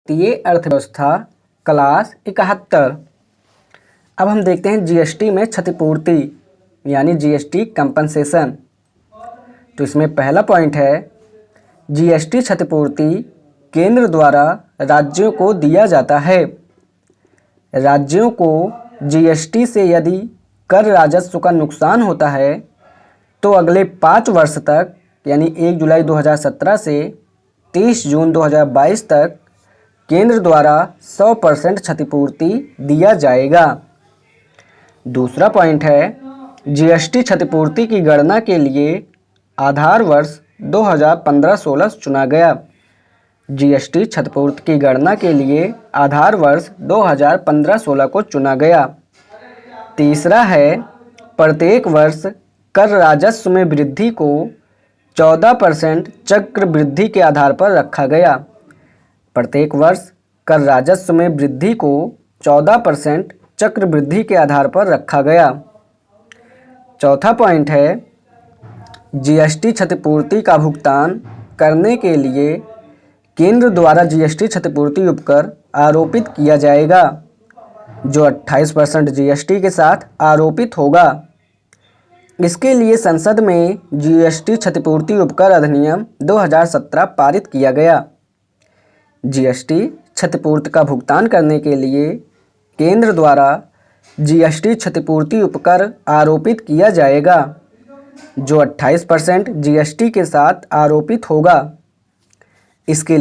भारतीय अर्थव्यवस्था क्लास 71। अब हम देखते हैं जीएसटी में क्षतिपूर्ति यानी जीएसटी कंपनसेशन। तो इसमें पहला पॉइंट है जीएसटी क्षतिपूर्ति केंद्र द्वारा राज्यों को दिया जाता है। राज्यों को जीएसटी से यदि कर राजस्व का नुकसान होता है तो अगले 5 वर्ष तक यानी 1 जुलाई 2017 से 30 जून 2022 तक केंद्र द्वारा 100% क्षतिपूर्ति दिया जाएगा। दूसरा पॉइंट है जीएसटी क्षतिपूर्ति की गणना के लिए आधार वर्ष 2015-16 चुना गया। जीएसटी क्षतिपूर्ति की गणना के लिए आधार वर्ष 2015-16 को चुना गया। तीसरा है प्रत्येक वर्ष कर राजस्व में वृद्धि को 14% चक्र वृद्धि के आधार पर रखा गया। प्रत्येक वर्ष कर राजस्व में वृद्धि को 14% चक्र वृद्धि के आधार पर रखा गया। चौथा पॉइंट है जीएसटी क्षतिपूर्ति का भुगतान करने के लिए केंद्र द्वारा जीएसटी क्षतिपूर्ति उपकर आरोपित किया जाएगा, जो 28% जीएसटी के साथ आरोपित होगा। इसके लिए संसद में जीएसटी क्षतिपूर्ति उपकर अधिनियम 2017 पारित किया गया। जीएसटी क्षतिपूर्ति का भुगतान करने के लिए केंद्र द्वारा जीएसटी क्षतिपूर्ति उपकर आरोपित किया जाएगा, जो 28% जीएसटी के साथ आरोपित होगा। इसके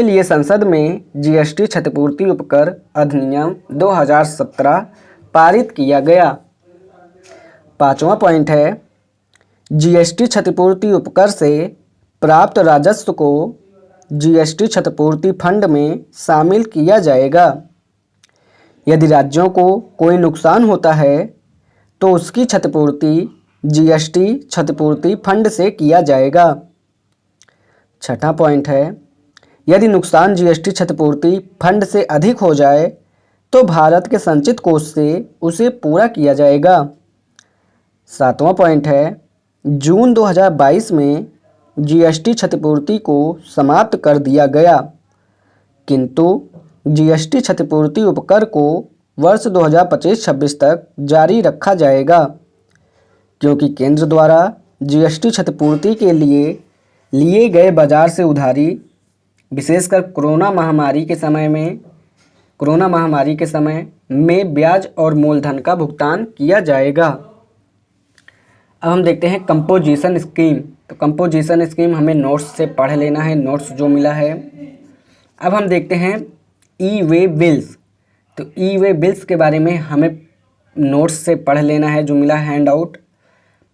लिए संसद में जीएसटी क्षतिपूर्ति उपकर अधिनियम 2017 पारित किया गया। पांचवा पॉइंट है जीएसटी क्षतिपूर्ति उपकर से प्राप्त राजस्व को जीएसटी क्षतिपूर्ति फंड में शामिल किया जाएगा। यदि राज्यों को कोई नुकसान होता है तो उसकी क्षतिपूर्ति जीएसटी क्षतिपूर्ति फंड से किया जाएगा। छठा पॉइंट है यदि नुकसान जीएसटी क्षतिपूर्ति फंड से अधिक हो जाए तो भारत के संचित कोष से उसे पूरा किया जाएगा। सातवां पॉइंट है जून 2022 में जीएसटी क्षतिपूर्ति को समाप्त कर दिया गया, किंतु जीएसटी क्षतिपूर्ति उपकर को वर्ष 2025-26 तक जारी रखा जाएगा, क्योंकि केंद्र द्वारा जीएसटी क्षतिपूर्ति के लिए गए बाजार से उधारी विशेषकर कोरोना महामारी के समय में ब्याज और मूलधन का भुगतान किया जाएगा। अब हम देखते हैं कंपोजिशन स्कीम। तो कंपोजिशन स्कीम हमें नोट्स से पढ़ लेना है, नोट्स जो मिला है। अब हम देखते हैं ई वे बिल्स। तो ई वे बिल्स के बारे में हमें नोट्स से पढ़ लेना है जो मिला हैंड आउट।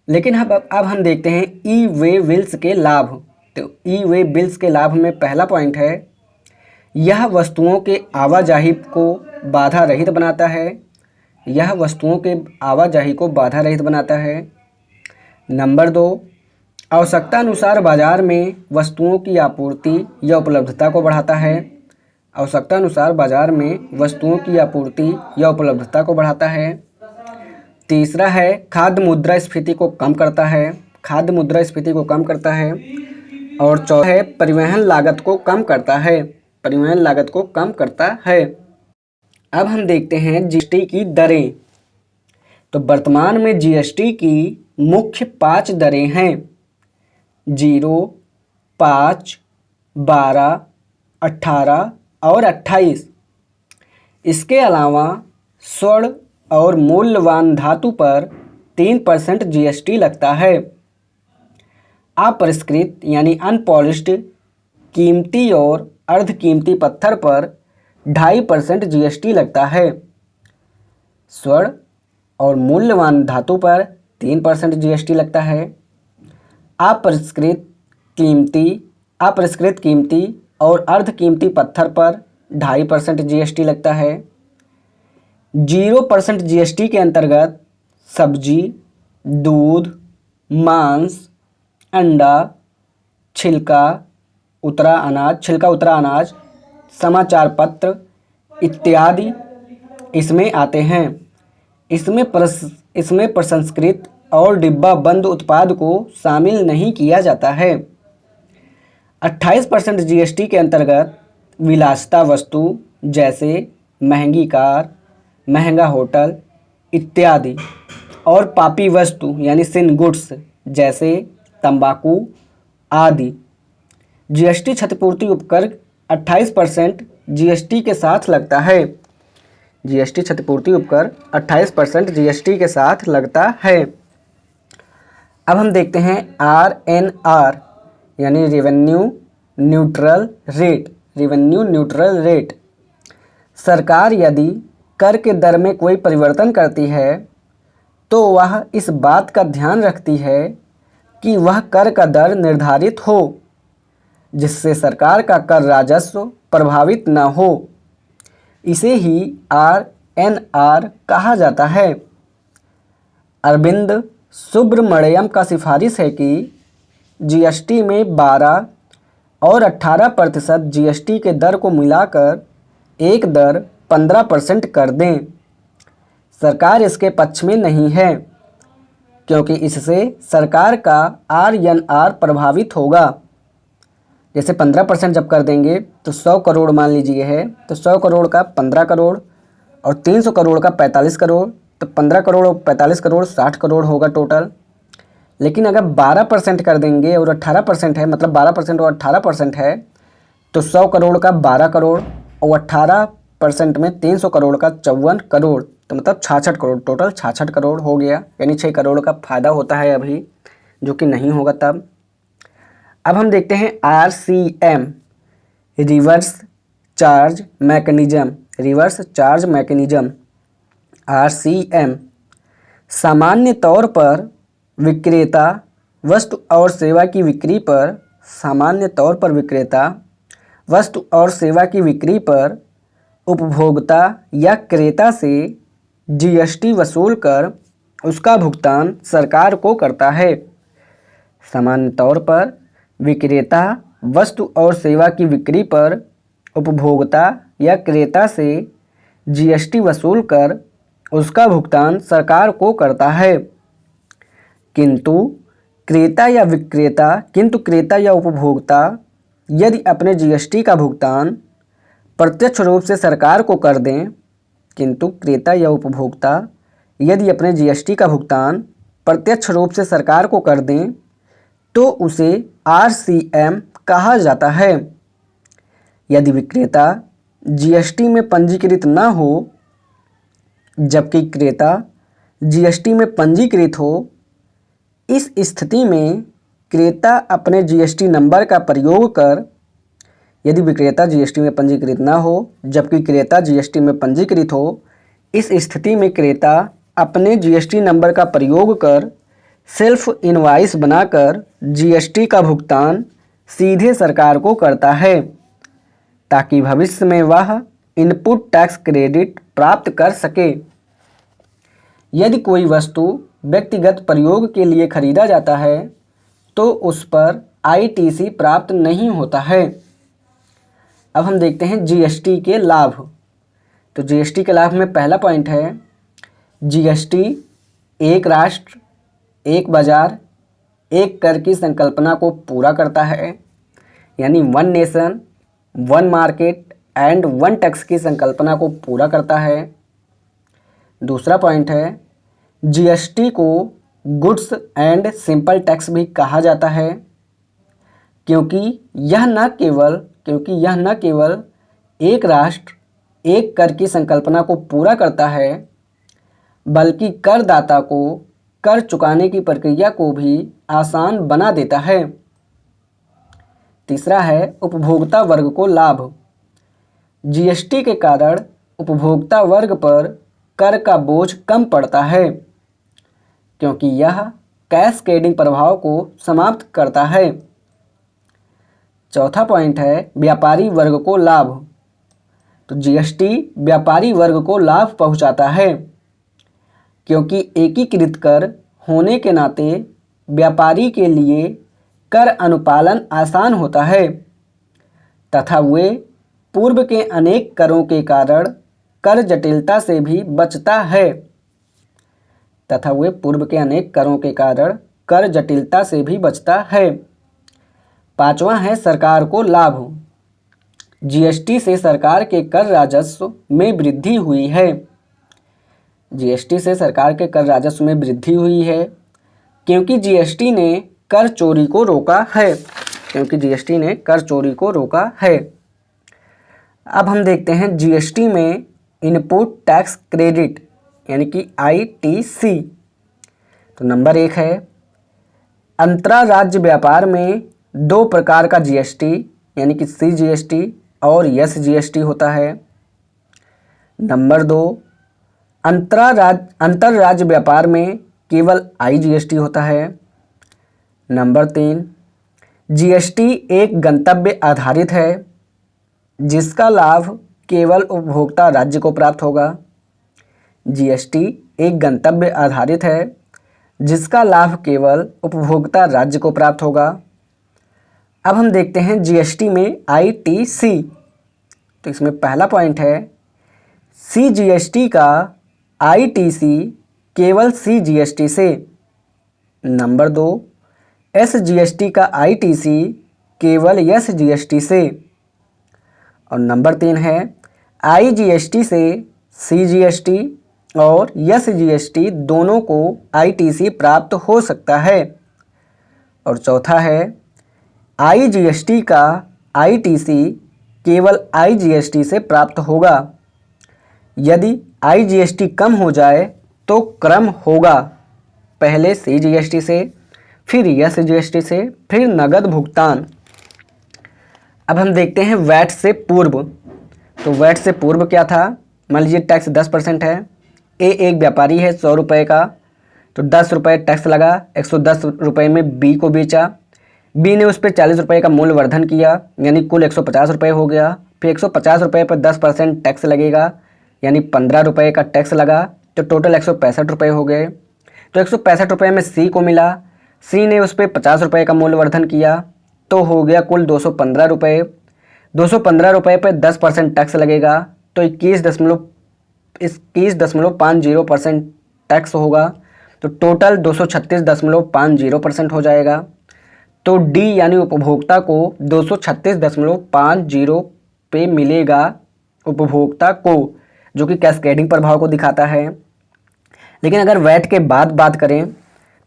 लेकिन अब हम देखते हैं ई वे बिल्स के लाभ। तो ई वे बिल्स के लाभ में पहला पॉइंट है यह वस्तुओं के आवाजाही को बाधा रहित बनाता है। नंबर 2, आवश्यकता अनुसार बाजार में वस्तुओं की आपूर्ति या उपलब्धता को बढ़ाता है। तीसरा है खाद्य मुद्रास्फीति को कम करता है। और चौथा है परिवहन लागत को कम करता है। अब हम देखते हैं जीएसटी की दरें। तो वर्तमान में जीएसटी की मुख्य 5 दरें हैं 0, 5, 12, 18 और 28। इसके अलावा स्वर्ण और मूल्यवान धातु पर 3% जीएसटी लगता है। अपरिष्कृत यानी अनपॉलिश्ड कीमती और अर्ध कीमती पत्थर पर 2.5% जीएसटी लगता है। स्वर्ण और मूल्यवान धातु पर 3% जीएसटी लगता है। अपरिष्कृत कीमती और अर्ध कीमती पत्थर पर 2.5% जीएसटी लगता है। 0% जीएसटी के अंतर्गत सब्जी, दूध, मांस, अंडा, छिलका उतरा अनाज, समाचार पत्र इत्यादि इसमें आते हैं। इसमें प्रसंस्कृत और डिब्बा बंद उत्पाद को शामिल नहीं किया जाता है। 28% जीएसटी के अंतर्गत विलासिता वस्तु जैसे महंगी कार, महंगा होटल इत्यादि और पापी वस्तु यानी सिन गुड्स जैसे तंबाकू आदि। जीएसटी क्षतिपूर्ति उपकर 28% जीएसटी के साथ लगता है। जीएसटी क्षतिपूर्ति उपकर 28% जीएसटी के साथ लगता है। अब हम देखते हैं आरएनआर यानी revenue neutral rate. Revenue neutral rate, सरकार यदि कर के दर में कोई परिवर्तन करती है तो वह इस बात का ध्यान रखती है कि वह कर का दर निर्धारित हो जिससे सरकार का कर राजस्व प्रभावित न हो। इसे ही आरएनआर कहा जाता है। अरविंद सुब्रमण्यम का सिफारिश है कि जीएसटी में 12 और 18% जीएसटी के दर को मिलाकर एक दर 15% कर दें। सरकार इसके पक्ष में नहीं है क्योंकि इससे सरकार का आरएनआर प्रभावित होगा। जैसे 15% जब कर देंगे तो 100 करोड़ मान लीजिए है, तो 100 करोड़ का 15 करोड़ और 300 करोड़ का 45 करोड़, तो 15 करोड़ और 45 करोड़ 60 करोड़ होगा टोटल। लेकिन अगर 12% कर देंगे और 18% है, मतलब 12% और 18% है, तो 100 करोड़ का 12 करोड़ और 18% में 300 करोड़ का 54 करोड़, तो मतलब 66 करोड़, टोटल 66 करोड़ हो गया। यानी 6 करोड़ का फ़ायदा होता है अभी, जो कि नहीं होगा तब। अब हम देखते हैं RCM, reverse charge mechanism. Reverse charge mechanism RCM सामान्य तौर पर विक्रेता वस्तु और सेवा की बिक्री पर, सामान्य तौर पर विक्रेता वस्तु और सेवा की बिक्री पर उपभोक्ता या क्रेता से जीएसटी वसूल कर उसका भुगतान सरकार को करता है। सामान्य तौर पर विक्रेता वस्तु और सेवा की बिक्री पर उपभोक्ता या क्रेता से जीएसटी वसूल कर उसका भुगतान सरकार को करता है। किंतु क्रेता या उपभोक्ता यदि अपने जीएसटी का भुगतान प्रत्यक्ष रूप से सरकार को कर दें, किंतु क्रेता या उपभोक्ता यदि अपने जीएसटी का भुगतान प्रत्यक्ष रूप से सरकार को कर दें तो उसे आरसीएम कहा जाता है। यदि विक्रेता जीएसटी में पंजीकृत न हो जबकि क्रेता जीएसटी में पंजीकृत हो, इस स्थिति में क्रेता अपने जीएसटी नंबर का प्रयोग कर, यदि विक्रेता जीएसटी में पंजीकृत न हो जबकि क्रेता जीएसटी में पंजीकृत हो, इस स्थिति में क्रेता अपने जीएसटी नंबर का प्रयोग कर सेल्फ इनवॉइस बनाकर जीएसटी का भुगतान सीधे सरकार को करता है ताकि भविष्य में वह इनपुट टैक्स क्रेडिट प्राप्त कर सके। यदि कोई वस्तु व्यक्तिगत प्रयोग के लिए खरीदा जाता है तो उस पर आईटीसी प्राप्त नहीं होता है। अब हम देखते हैं जीएसटी के लाभ। तो जीएसटी के लाभ में पहला पॉइंट है जीएसटी एक राष्ट्र एक बाजार एक कर की संकल्पना को पूरा करता है, यानी one nation one market and one tax की संकल्पना को पूरा करता है। दूसरा पॉइंट है जीएसटी को गुड्स एंड सिंपल टैक्स भी कहा जाता है क्योंकि यह न केवल एक राष्ट्र एक कर की संकल्पना को पूरा करता है बल्कि करदाता को कर चुकाने की प्रक्रिया को भी आसान बना देता है। तीसरा है उपभोक्ता वर्ग को लाभ। जीएसटी के कारण उपभोक्ता वर्ग पर कर का बोझ कम पड़ता है क्योंकि यह कैस्केडिंग प्रभाव को समाप्त करता है। चौथा पॉइंट है व्यापारी वर्ग को लाभ। तो जीएसटी व्यापारी वर्ग को लाभ पहुंचाता है क्योंकि एकीकृत कर होने के नाते व्यापारी के लिए कर अनुपालन आसान होता है तथा वे पूर्व के अनेक करों के कारण कर जटिलता से भी बचता है। पांचवा है सरकार को लाभ। जीएसटी से सरकार के कर राजस्व में वृद्धि हुई है। जीएसटी से सरकार के कर राजस्व में वृद्धि हुई है क्योंकि जीएसटी ने कर चोरी को रोका है। क्योंकि जीएसटी ने कर चोरी को रोका है। अब हम देखते हैं जीएसटी में इनपुट टैक्स क्रेडिट यानी कि आईटीसी। तो नंबर 1 है अंतर्राज्य व्यापार में 2 प्रकार का जीएसटी यानी कि सीजीएसटी और एसजीएसटी होता है। नंबर 2 अंतर्राज्य व्यापार में केवल आईजीएसटी होता है। नंबर 3 जीएसटी एक गंतव्य आधारित है जिसका लाभ केवल उपभोक्ता राज्य को प्राप्त होगा। जीएसटी एक गंतव्य आधारित है जिसका लाभ केवल उपभोक्ता राज्य को प्राप्त होगा। अब हम देखते हैं जीएसटी में आईटीसी। तो इसमें पहला पॉइंट है सीजीएसटी का आईटीसी केवल सीजीएसटी से। नंबर 2 एसजीएसटी का आईटीसी केवल एसजीएसटी से। और नंबर 3 है आईजीएसटी से सीजीएसटी और एसजीएसटी दोनों को आईटीसी प्राप्त हो सकता है। और चौथा है आईजीएसटी का आईटीसी केवल आईजीएसटी से प्राप्त होगा। यदि आईजीएसटी कम हो जाए तो क्रम होगा पहले सीजीएसटी से, फिर एसजीएसटी से, फिर नगद भुगतान। अब हम देखते हैं वैट से पूर्व। तो वैट से पूर्व क्या था? मान लीजिए टैक्स 10% है। एक व्यापारी है 100 रुपये का, तो 10 रुपये टैक्स लगा, 110 रुपये में बी को बेचा। बी ने उस पर 40 रुपये का मूल्य वर्धन किया, यानी कुल 150 रुपये हो गया। फिर 150 रुपये पर 10% टैक्स लगेगा, यानी 15 रुपये का टैक्स लगा, तो टोटल 165 रुपये हो गए। तो 165 रुपये में सी को मिला, सी ने उस पर 50 रुपये का मूल्य वर्धन किया, तो हो गया कुल 215 रुपये। 215 रुपये पर 10% टैक्स लगेगा, तो 21.50% टैक्स होगा, तो टोटल 236.50% हो जाएगा। तो डी यानी उपभोक्ता को 236.50 पे मिलेगा उपभोक्ता को, जो कि कैस्केडिंग प्रभाव को दिखाता है। लेकिन अगर वैट के बाद बात करें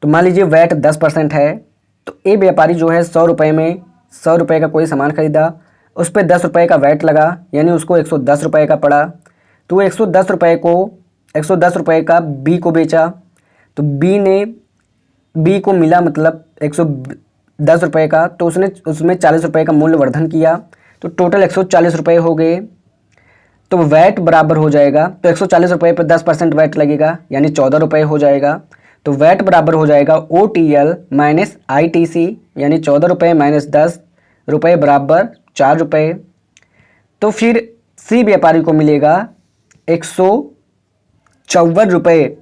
तो मान लीजिए वैट 10% है, तो ए व्यापारी जो है 100 रुपये में 100 रुपये का कोई सामान खरीदा, उस पर 10 रुपये का वैट लगा, यानी उसको 110 रुपये का पड़ा। तो वो 110 रुपये का बी को बेचा, तो बी को मिला मतलब 110 रुपये का, तो उसमें 40 रुपये का मूल्य वर्धन किया, तो टोटल 140 रुपये हो गए। तो वैट बराबर हो जाएगा, तो 140 रुपये पर 10% वैट लगेगा, यानी 14 रुपये हो जाएगा। तो वैट बराबर हो जाएगा OTL माइनस ITC, यानी 14 रुपये माइनस 10 रुपये बराबर 4 रुपये। तो फिर सी व्यापारी को मिलेगा 154 रुपये।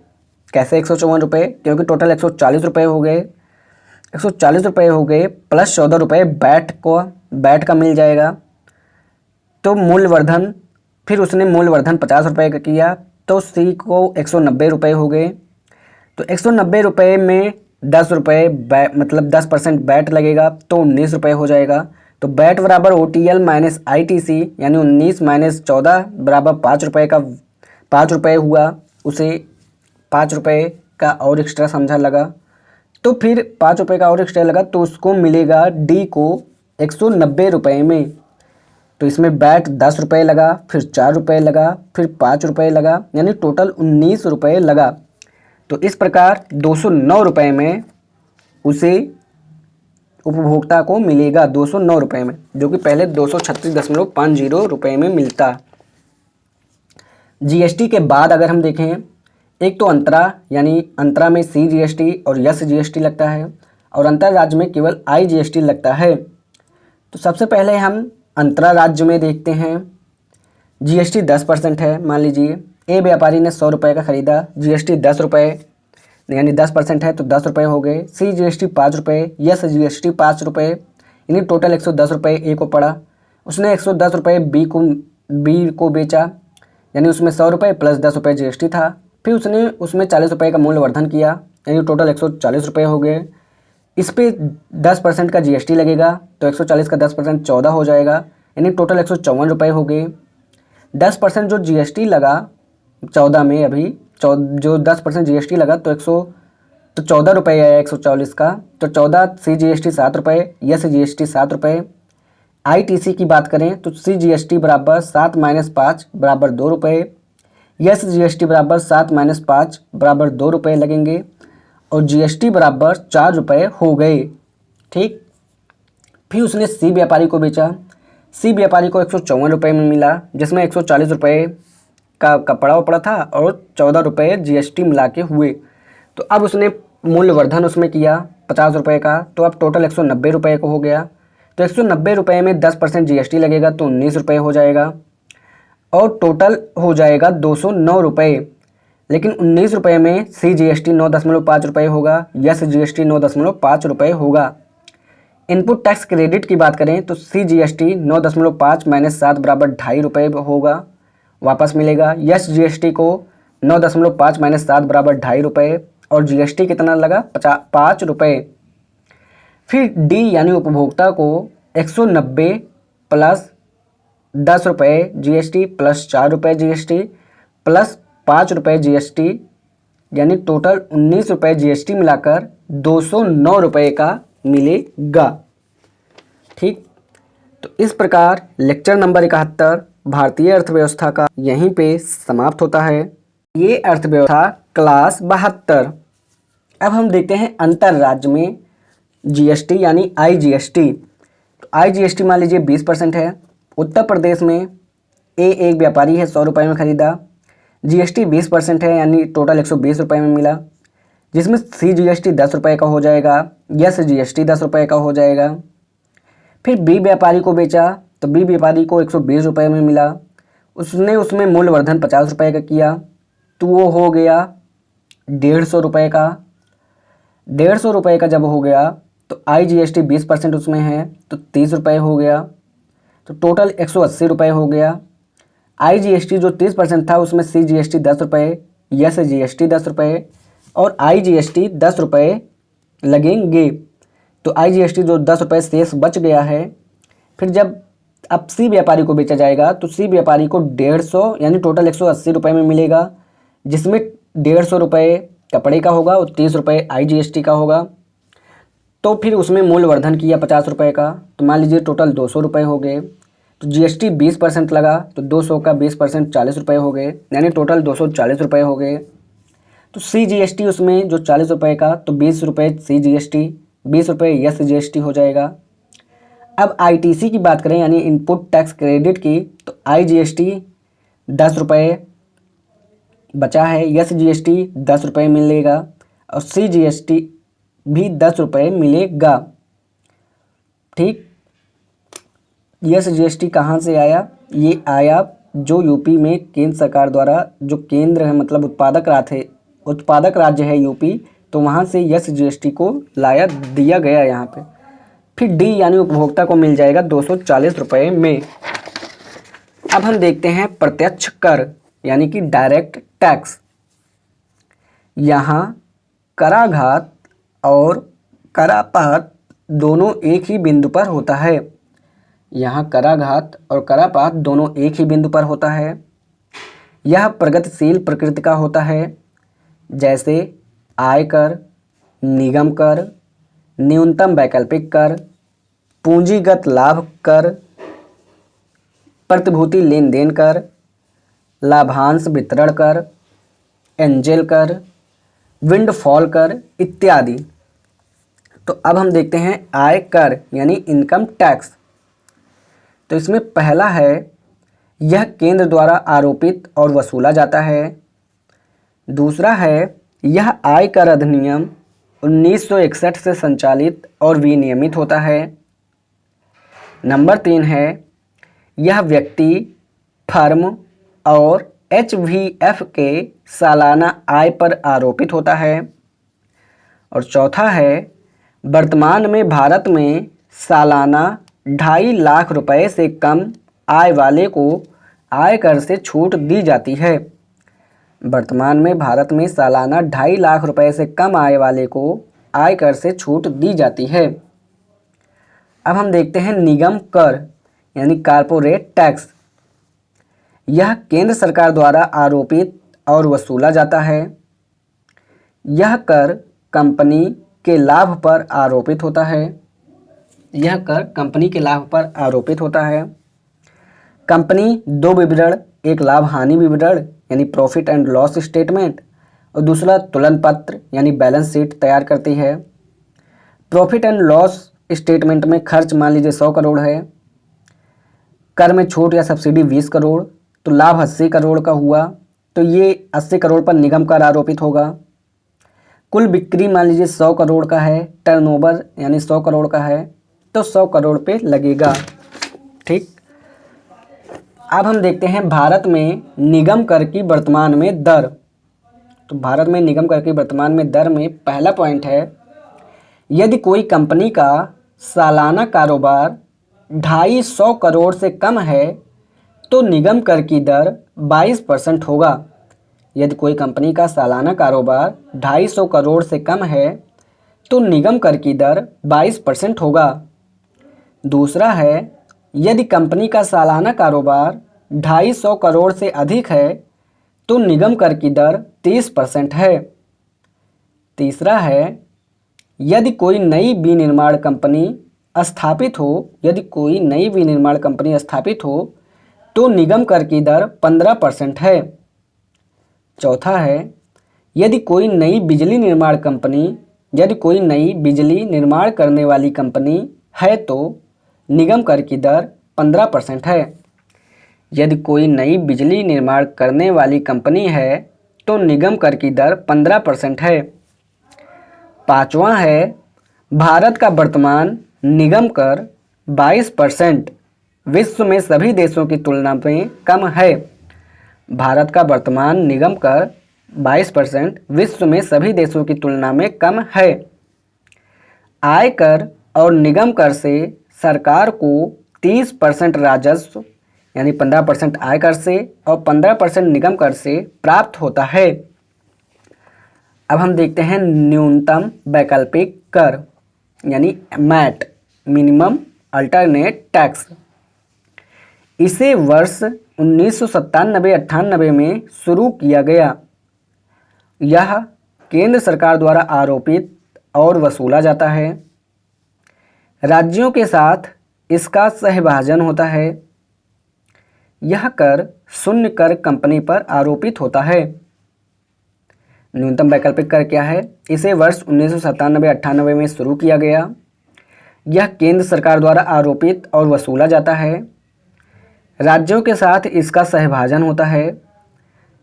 कैसे 154 रुपये? क्योंकि टोटल 140 रुपये हो गए। 140 रुपये हो गए प्लस 14 रुपये बैट का मिल जाएगा। तो मूल्यवर्धन, फिर उसने मूल्यवर्धन 50 रुपये का किया, तो सी को 190 रुपये हो गए। तो 190 रुपये में 10 रुपये मतलब 10% बैट लगेगा, तो 19 रुपये हो जाएगा। तो बैट बराबर OTL माइनस ITC, यानी 19 माइनस 14 बराबर 5 रुपये का 5 रुपये हुआ। उसे 5 रुपये का और एक्स्ट्रा समझा लगा, तो फिर 5 रुपये का और एक्स्ट्रा लगा, तो उसको मिलेगा डी को 190 रुपये में। तो इसमें बैट 10 रुपये लगा, फिर 4 रुपये लगा, फिर 5 रुपये लगा, यानी टोटल 19 रुपये लगा। तो इस प्रकार 209 रुपये में उसे उपभोक्ता को मिलेगा 209 रुपये में, जो कि पहले 236.50 रुपये में मिलता। जीएसटी के बाद अगर हम देखें, एक तो अंतरा, यानी अंतरा में CGST और SGST लगता है, और अंतर राज्य में केवल IGST लगता है। तो सबसे पहले हम अंतरा राज्य में देखते हैं। GST 10% है। मान लीजिए ए व्यापारी ने 100 रुपये का ख़रीदा, GST 10 रुपये यानी 10% है, तो 10 रुपये हो गए। CGST 5 रुपये, SGST 5 रुपये, यानी टोटल 110 रुपये ए को पड़ा। उसने 110 रुपये बी को बेचा, यानी उसमें 100 रुपये प्लस 10 रुपये GST था। फिर उसने उसमें 40 रुपये का मूल्य वर्धन किया, यानी टोटल 140 रुपये हो गए। इस पे 10% का जीएसटी लगेगा, तो 140 का 10% 14 हो जाएगा, यानी टोटल 154 रुपये हो गए। 10% जो जीएसटी लगा 14 में, अभी जो 10% जीएसटी लगा तो 14 रुपये आया 140 का, तो 14 सी जीएसटी 7 रुपये, यस जीएसटी 7 रुपये। आईटीसी की बात करें तो सी जीएसटी बराबर 7 - 5 बराबर 2 रुपये, यस जीएसटी बराबर 7 - 5 बराबर 2 रुपये लगेंगे, और जीएसटी बराबर 4 रुपये हो गए। ठीक, फिर उसने सी व्यापारी को बेचा। सी व्यापारी को 154 रुपये में मिला, जिसमें 140 रुपये का कपड़ा उपड़ा था और 14 रुपये जीएसटी मिला के हुए। तो अब उसने मूल्यवर्धन उसमें किया 50 रुपये का, तो अब टोटल 190 रुपये को हो गया। तो 190 रुपये में 10% जीएसटी लगेगा तो 19 रुपये हो जाएगा, और टोटल हो जाएगा 209 रुपये। लेकिन 19 रुपये में सी जीएसटी 9.5 रुपये होगा, यस जीएसटी 9.5 रुपये होगा। इनपुट टैक्स क्रेडिट की बात करें तो सी जीएसटी 9.5 - 7 बराबर 2.5 रुपये होगा, वापस मिलेगा। यस जीएसटी को 9.5 - 7 बराबर 2.5 रुपये, और जीएसटी कितना लगा 5 रुपये। फिर डी यानी उपभोक्ता को 190 प्लस 10 रुपये जीएसटी प्लस 4 रुपये जीएसटी प्लस 5 रुपये जीएसटी, यानी टोटल 19 रुपये जीएसटी मिलाकर 209 रुपये का मिलेगा। ठीक, तो इस प्रकार लेक्चर नंबर 71 भारतीय अर्थव्यवस्था का यहीं पे समाप्त होता है। ये अर्थव्यवस्था क्लास 72। अब हम देखते हैं अंतर राज्य में जीएसटी यानी आईजीएसटी। तो आईजीएसटी मान लीजिए 20% है। उत्तर प्रदेश में एक व्यापारी है 100 रुपये में खरीदा, जीएसटी 20% है, यानी टोटल 120 रुपये में मिला, जिसमें सी जीएसटी 10 रुपये का हो जाएगा, यस जीएसटी 10 रुपये का हो जाएगा। फिर बी व्यापारी को बेचा तो बी व्यापारी को 120 रुपये में मिला, उसने उसमें मूल्यवर्धन 50 रुपये का किया, तो वो हो गया 150 रुपये का। 150 रुपये का जब हो गया तो आईजीएसटी 20% उसमें है तो 30 रुपये हो गया, तो टोटल 180 रुपये हो गया। आईजीएसटी जो 30% था उसमें सी जीएसटी 10 रुपये, यस जीएसटी 10 रुपये, और आईजीएसटी 10 रुपये लगेंगे। तो आईजीएसटी जो 10 रुपये शेष बच गया है। फिर जब अब सी व्यापारी को बेचा जाएगा तो सी व्यापारी को 150 यानी टोटल 180 रुपये में मिलेगा, जिसमें 150 रुपये कपड़े का होगा और 30 रुपये आईजीएसटी का होगा। तो फिर उसमें मूल्यवर्धन किया 50 रुपये का, तो मान लीजिए टोटल 200 रुपये हो गए। तो जीएसटी 20% लगा तो 200 का 20% 40 रुपये हो गए, यानी टोटल 240 रुपये हो गए। तो सी जीएसटी उसमें जो 40 रुपये का, तो 20 रुपये सी जीएसटी, 20 रुपये यस जीएसटी हो जाएगा। अब आईटीसी की बात करें यानी इनपुट टैक्स क्रेडिट की, तो आईजीएसटी 10 रुपये बचा है, यस जीएसटी 10 रुपये मिलेगा, और सी जीएसटी भी 10 रुपये मिलेगा। ठीक, यस जीएसटी कहाँ से आया? ये आया जो यूपी में केंद्र सरकार द्वारा, जो केंद्र है मतलब उत्पादक राज्य है यूपी, तो वहाँ से यस जीएसटी को दिया गया यहाँ पे। फिर डी यानी उपभोक्ता को मिल जाएगा 240 रुपये में। अब हम देखते हैं प्रत्यक्ष कर यानी कि डायरेक्ट टैक्स। यहाँ कराघात और करापात दोनों एक ही बिंदु पर होता है। यहाँ कराघात और करापात दोनों एक ही बिंदु पर होता है। यह प्रगतिशील प्रकृति का होता है, जैसे आयकर, निगम कर, न्यूनतम वैकल्पिक कर, पूंजीगत लाभ कर, प्रतिभूति लेन देन कर, लाभांश वितरण कर, एंजल कर, विंडफॉल कर इत्यादि। तो अब हम देखते हैं आय कर यानी इनकम टैक्स। तो इसमें पहला है, यह केंद्र द्वारा आरोपित और वसूला जाता है। दूसरा है, यह आयकर अधिनियम 1961 से संचालित और विनियमित होता है। नंबर 3 है, यह व्यक्ति, फर्म और एचवीएफ के सालाना आय पर आरोपित होता है। और चौथा है, वर्तमान में भारत में सालाना 2.5 लाख रुपए से कम आय वाले को आयकर से छूट दी जाती है। वर्तमान में भारत में सालाना 2.5 लाख रुपए से कम आय वाले को आयकर से छूट दी जाती है। अब हम देखते हैं निगम कर यानी कारपोरेट टैक्स। यह केंद्र सरकार द्वारा आरोपित और वसूला जाता है। यह कर कंपनी के लाभ पर आरोपित होता है। यह कर कंपनी के लाभ पर आरोपित होता है। कंपनी दो विवरण, एक लाभ हानि विवरण यानी प्रॉफिट एंड लॉस स्टेटमेंट और दूसरा तुलन पत्र यानी बैलेंस शीट तैयार करती है। प्रॉफिट एंड लॉस स्टेटमेंट में खर्च मान लीजिए 100 करोड़ है, कर में छूट या सब्सिडी 20 करोड़, तो लाभ 80 करोड़ का हुआ, तो ये 80 करोड़ पर निगम कर आरोपित होगा। कुल बिक्री मान लीजिए 100 करोड़ का है, टर्नओवर यानी 100 करोड़ का है, तो 100 करोड़ पे लगेगा। ठीक। अब हम देखते हैं भारत में निगम कर की वर्तमान में दर। तो भारत में निगम कर की वर्तमान में दर में पहला पॉइंट है, यदि कोई कंपनी का सालाना कारोबार 250 करोड़ से कम है तो निगम कर की दर 22% होगा। यदि कोई कंपनी का सालाना कारोबार 250 करोड़ से कम है तो निगम कर की दर 22% होगा। दूसरा है, यदि कंपनी का सालाना कारोबार 250 करोड़ से अधिक है तो निगम कर की दर 30% है। तीसरा है, यदि कोई नई विनिर्माण कंपनी स्थापित हो तो निगम कर की दर 15% है। चौथा है, यदि कोई नई बिजली निर्माण करने वाली कंपनी है तो निगम कर की दर 15% है। यदि कोई नई बिजली निर्माण करने वाली कंपनी है तो निगम कर की दर 15% है। पांचवा है, भारत का वर्तमान निगम कर 22% विश्व में सभी देशों की तुलना में कम है। भारत का वर्तमान निगम कर 22% विश्व में सभी देशों की तुलना में कम है। आयकर और निगम कर से सरकार को 30% राजस्व यानी 15% आयकर से और 15% निगम कर से प्राप्त होता है। अब हम देखते हैं न्यूनतम वैकल्पिक कर यानी मैट, मिनिमम अल्टरनेट टैक्स। इसे वर्ष 1997-98 में शुरू किया गया। यह केंद्र सरकार द्वारा आरोपित और वसूला जाता है। राज्यों के साथ इसका सहभाजन होता है। यह कर शून्य कर कंपनी पर आरोपित होता है। न्यूनतम वैकल्पिक कर क्या है? इसे वर्ष 1997-98 में शुरू किया गया। यह केंद्र सरकार द्वारा आरोपित और वसूला जाता है। राज्यों के साथ इसका सहभाजन होता है।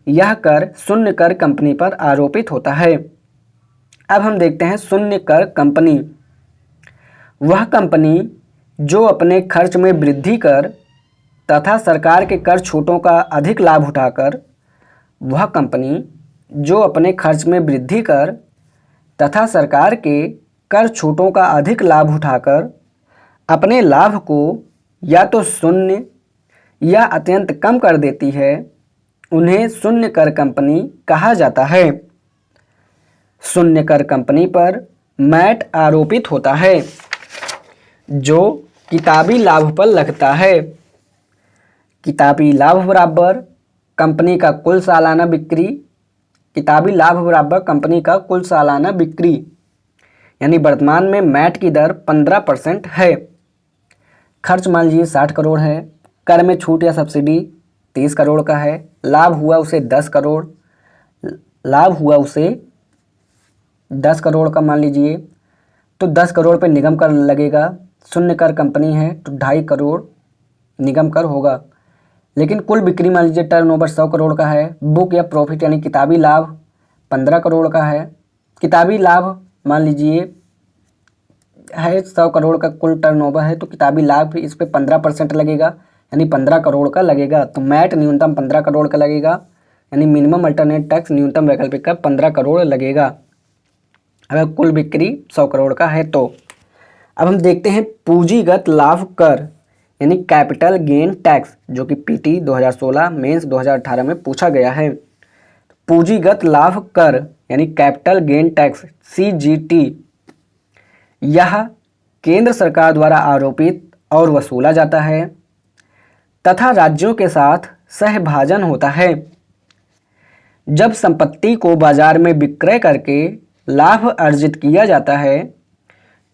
यह कर शून्य कर कंपनी पर आरोपित होता है। अब हम देखते हैं शून्य कर कंपनी। वह कंपनी जो अपने खर्च में वृद्धि कर तथा सरकार के कर छूटों का अधिक लाभ उठाकर तथा सरकार के कर छूटों का अधिक लाभ उठाकर अपने लाभ को या तो शून्य या अत्यंत कम कर देती है, उन्हें शून्य कर कंपनी कहा जाता है। शून्य कर कंपनी पर मैट आरोपित होता है जो किताबी लाभ पर लगता है। किताबी लाभ बराबर कंपनी का कुल सालाना बिक्री। किताबी लाभ बराबर कंपनी का कुल सालाना बिक्री, यानी वर्तमान में मैट की दर 15% है। खर्च मान लीजिए 60 करोड़ है, कर में छूट या सब्सिडी 30 करोड़ का है, लाभ हुआ उसे 10 करोड़ का मान लीजिए, तो 10 करोड़ पे निगम कर लगेगा। शून्य कर कंपनी है तो 2.5 करोड़ निगम कर होगा। लेकिन कुल बिक्री मान लीजिए टर्नओवर 100 करोड़ का है, बुक या प्रॉफिट यानी किताबी लाभ 15 करोड़ का है। किताबी लाभ मान लीजिए है 100 करोड़ का कुल टर्नओवर है, तो किताबी लाभ इस पे 15% लगेगा, यानी 15 करोड़ का लगेगा। तो मैट न्यूनतम 15 करोड़ का लगेगा, यानी मिनिमम अल्टरनेट टैक्स न्यूनतम वैकल्पिक का 15 करोड़ लगेगा अगर कुल बिक्री 100 करोड़ का है तो। अब हम देखते हैं पूंजीगत लाभ कर यानी कैपिटल गेन टैक्स, जो कि पीटी 2016 मेंस 2018 में पूछा गया है। पूंजीगत लाभ कर यानी कैपिटल गेन टैक्स CGT यह केंद्र सरकार द्वारा आरोपित और वसूला जाता है तथा राज्यों के साथ सहभाजन होता है। जब संपत्ति को बाजार में विक्रय करके लाभ अर्जित किया जाता है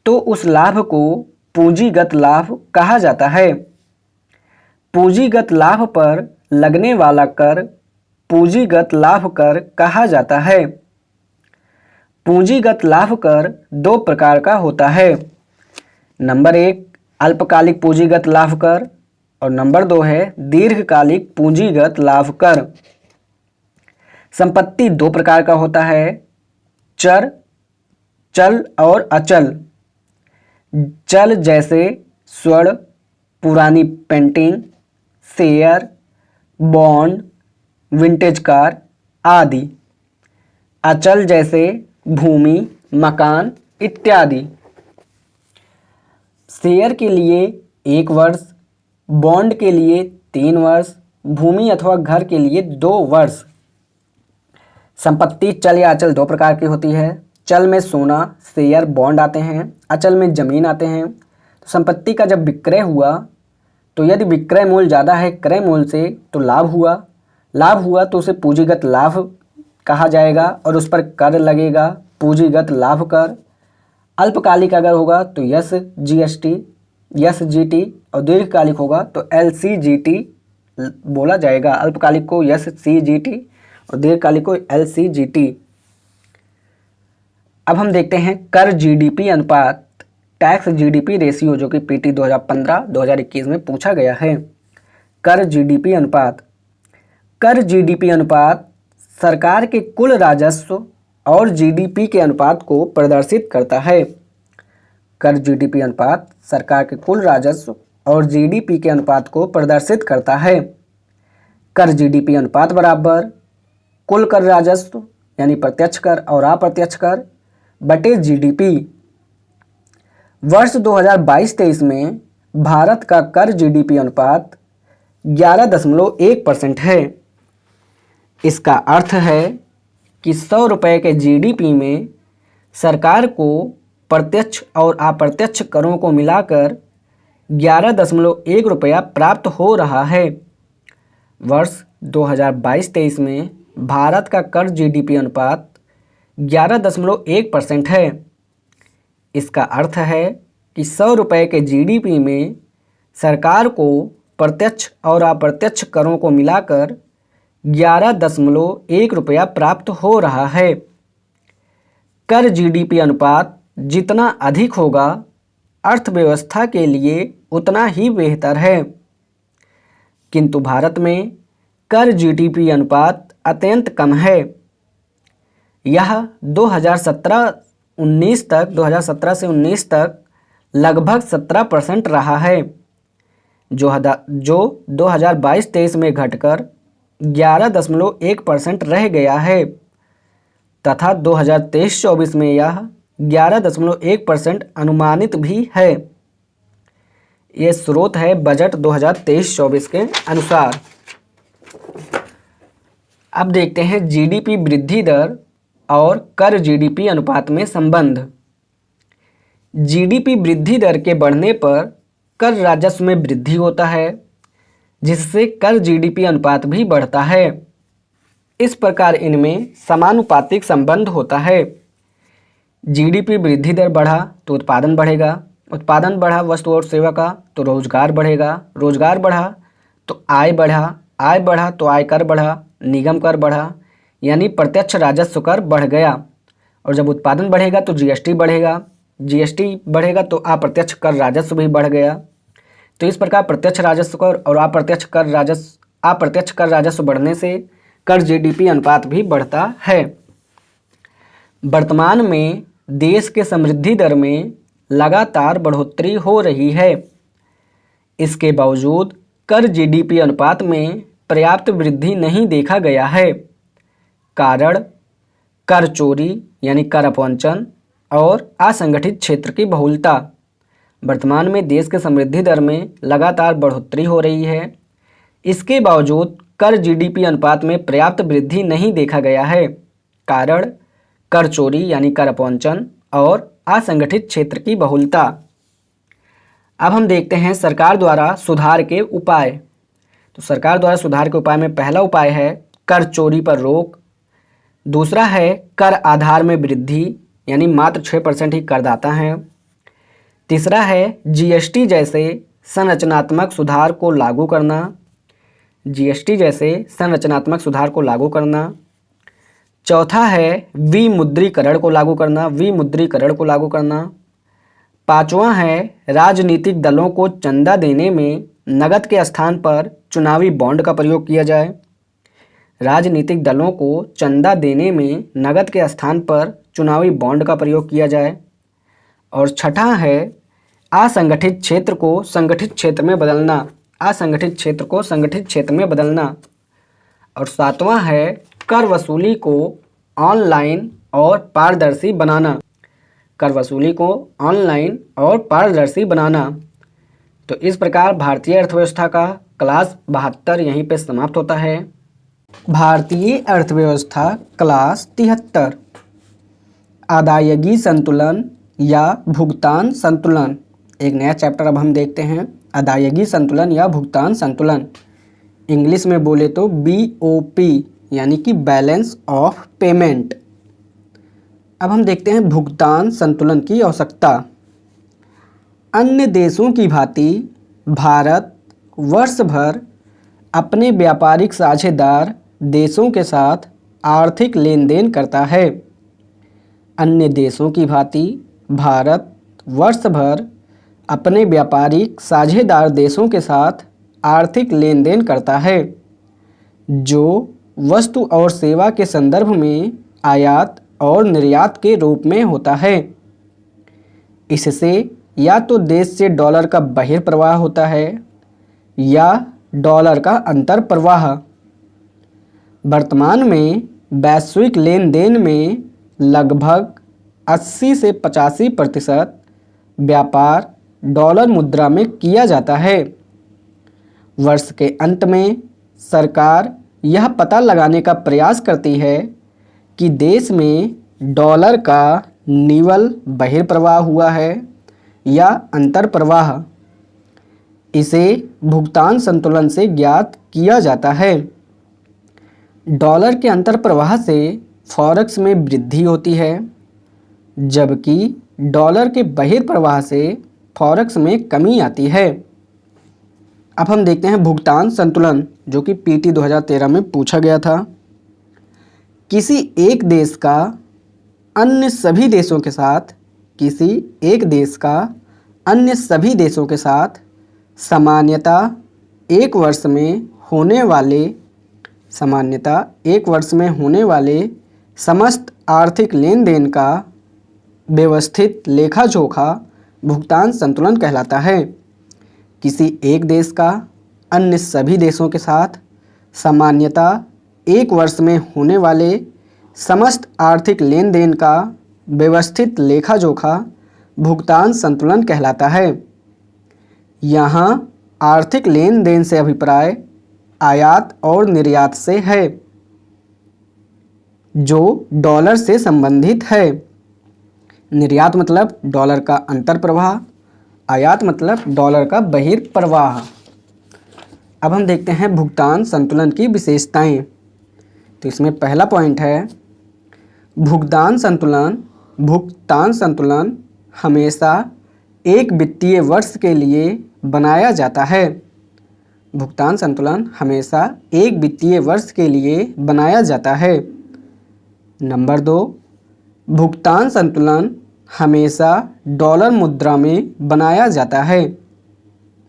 तो उस लाभ को पूंजीगत लाभ कहा जाता है। पूंजीगत लाभ पर लगने वाला कर पूंजीगत लाभ कर कहा जाता है। पूंजीगत लाभ कर दो प्रकार का होता है। नंबर 1 अल्पकालिक पूंजीगत लाभ कर और नंबर 2 है दीर्घकालिक पूंजीगत लाभ कर। संपत्ति दो प्रकार का होता है, चल और अचल। चल जैसे स्वर्ण, पुरानी painting, share, bond, vintage car आदि। अचल जैसे भूमि, मकान इत्यादि। शेयर के लिए 1 वर्ष, बॉन्ड के लिए 3 वर्ष, भूमि अथवा घर के लिए 2 वर्ष। संपत्ति चल या अचल दो प्रकार की होती है। चल में सोना, शेयर, बॉन्ड आते हैं, अचल में जमीन आते हैं। तो संपत्ति का जब विक्रय हुआ तो यदि विक्रय मूल्य ज़्यादा है क्रय मूल्य से तो लाभ हुआ तो उसे पूंजीगत लाभ कहा जाएगा और उस पर कर लगेगा, पूंजीगत लाभ कर। अल्पकालिक अगर होगा तो एसजीटी और दीर्घकालिक होगा तो एलसीजीटी बोला जाएगा। अल्पकालिक को एससीजीटी और दीर्घकालिक को एलसीजीटी। अब हम देखते हैं कर जीडीपी अनुपात, टैक्स जीडीपी रेशियो, जो कि पीटी 2015-2021 में पूछा गया है। कर जीडीपी अनुपात। कर जीडीपी अनुपात सरकार के कुल राजस्व और जीडीपी के अनुपात को प्रदर्शित करता है। कर जीडीपी अनुपात सरकार के कुल राजस्व और जीडीपी के अनुपात को प्रदर्शित करता है। कर जीडीपी अनुपात बराबर कुल कर राजस्व यानी प्रत्यक्ष कर और अप्रत्यक्ष कर बटे जीडीपी। वर्ष 2022-23 में भारत का कर जीडीपी अनुपात 11.1% है। इसका अर्थ है कि 100 रुपये के जीडीपी में सरकार को प्रत्यक्ष और अप्रत्यक्ष करों को मिलाकर 11.1 रुपया प्राप्त हो रहा है। वर्ष 2022-23 में भारत का कर जीडीपी अनुपात 11.1% है। इसका अर्थ है कि 100 रुपये के जीडीपी में सरकार को प्रत्यक्ष और अप्रत्यक्ष करों को मिलाकर 11.1 रुपया प्राप्त हो रहा है। कर जीडीपी अनुपात जितना अधिक होगा अर्थव्यवस्था के लिए उतना ही बेहतर है, किंतु भारत में कर जीडीपी अनुपात अत्यंत कम है। यह 2017 से 19 तक लगभग 17% रहा है, जो 2022-23 में घटकर 11.1% रह गया है तथा 2023-24 में यह 11.1% अनुमानित भी है। ये स्रोत है बजट 2023-24 के अनुसार। अब देखते हैं जीडीपी वृद्धि दर और कर जीडीपी अनुपात में संबंध। जीडीपी वृद्धि दर के बढ़ने पर कर राजस्व में वृद्धि होता है, जिससे कर जीडीपी अनुपात भी बढ़ता है। इस प्रकार इनमें समानुपातिक संबंध होता है। जीडीपी वृद्धि दर बढ़ा तो उत्पादन बढ़ेगा, उत्पादन बढ़ा वस्तु और सेवा का तो रोजगार बढ़ेगा, रोजगार बढ़ा तो आय बढ़ा, आय बढ़ा तो आयकर बढ़ा, निगम कर बढ़ा यानी प्रत्यक्ष राजस्व कर बढ़ गया। और जब उत्पादन बढ़ेगा तो जीएसटी बढ़ेगा, जीएसटी बढ़ेगा तो अप्रत्यक्ष कर राजस्व भी बढ़ गया। तो इस प्रकार प्रत्यक्ष राजस्व कर और अप्रत्यक्ष कर राजस्व बढ़ने से कर जीडीपी अनुपात भी बढ़ता है। वर्तमान में देश के समृद्धि दर में लगातार बढ़ोतरी हो रही है। इसके बावजूद कर जीडीपी अनुपात में पर्याप्त वृद्धि नहीं देखा गया है। कारण कर चोरी यानी कर अपवंचन और असंगठित क्षेत्र की बहुलता। वर्तमान में देश के समृद्धि दर में लगातार बढ़ोतरी हो रही है। इसके बावजूद कर जीडीपी अनुपात में पर्याप्त वृद्धि नहीं देखा गया है। कारण कर चोरी यानी कर अपवंचन और असंगठित क्षेत्र की बहुलता। अब हम देखते हैं सरकार द्वारा सुधार के उपाय। तो सरकार द्वारा सुधार के उपाय में पहला उपाय है कर चोरी पर रोक। दूसरा है कर आधार में वृद्धि, यानी मात्र 6% ही करदाता हैं। तीसरा है जीएसटी जैसे संरचनात्मक सुधार को लागू करना। जीएसटी जैसे संरचनात्मक सुधार को लागू करना। चौथा है विमुद्रीकरण को लागू करना। विमुद्रीकरण को लागू करना। पांचवा है राजनीतिक दलों को चंदा देने में नकद के स्थान पर चुनावी बॉन्ड का प्रयोग किया जाए। राजनीतिक दलों को चंदा देने में नकद के स्थान पर चुनावी बॉन्ड का प्रयोग किया जाए। और छठा है असंगठित क्षेत्र को संगठित क्षेत्र में बदलना। असंगठित क्षेत्र को संगठित क्षेत्र में बदलना। और सातवां है कर वसूली को ऑनलाइन और पारदर्शी बनाना। कर वसूली को ऑनलाइन और पारदर्शी बनाना। तो इस प्रकार भारतीय अर्थव्यवस्था का क्लास 72 यहीं पे समाप्त होता है। भारतीय अर्थव्यवस्था क्लास 73 अदायगी संतुलन या भुगतान संतुलन, एक नया चैप्टर अब हम देखते हैं। अदायगी संतुलन या भुगतान संतुलन, इंग्लिश में बोले तो BOP यानी कि बैलेंस ऑफ पेमेंट। अब हम देखते हैं भुगतान संतुलन की आवश्यकता। अन्य देशों की भांति भारत वर्ष भर अपने व्यापारिक साझेदार देशों के साथ आर्थिक लेन देन करता है। अन्य देशों की भांति भारत वर्ष भर अपने व्यापारिक साझेदार देशों के साथ आर्थिक लेन देन करता है, जो वस्तु और सेवा के संदर्भ में आयात और निर्यात के रूप में होता है। इससे या तो देश से डॉलर का बहिर्प्रवाह होता है या डॉलर का अंतर प्रवाह। वर्तमान में वैश्विक लेन देन में लगभग 80 से 85% व्यापार डॉलर मुद्रा में किया जाता है। वर्ष के अंत में सरकार यह पता लगाने का प्रयास करती है कि देश में डॉलर का निव्वल बहिर्प्रवाह हुआ है या अंतर प्रवाह। इसे भुगतान संतुलन से ज्ञात किया जाता है। डॉलर के अंतर प्रवाह से फॉरेक्स में वृद्धि होती है, जबकि डॉलर के बहिर्प्रवाह से फॉरेक्स में कमी आती है। अब हम देखते हैं भुगतान संतुलन, जो कि PT 2013 में पूछा गया था। किसी एक देश का अन्य सभी देशों के साथ सामान्यता एक वर्ष में होने वाले समस्त आर्थिक लेन देन का व्यवस्थित लेखा जोखा भुगतान संतुलन कहलाता है। किसी एक देश का अन्य सभी देशों के साथ सामान्यता एक वर्ष में होने वाले समस्त आर्थिक लेन देन का व्यवस्थित लेखा जोखा भुगतान संतुलन कहलाता है। यहाँ आर्थिक लेन देन से अभिप्राय आयात और निर्यात से है, जो डॉलर से संबंधित है। निर्यात मतलब डॉलर का अंतर प्रवाह, आयात मतलब डॉलर का बहिर्प्रवाह। अब हम देखते हैं भुगतान संतुलन की विशेषताएं। तो इसमें पहला पॉइंट है भुगतान संतुलन हमेशा एक वित्तीय वर्ष के लिए बनाया जाता है। भुगतान संतुलन हमेशा एक वित्तीय वर्ष के लिए बनाया जाता है। नंबर 2, भुगतान संतुलन हमेशा डॉलर मुद्रा में बनाया जाता है।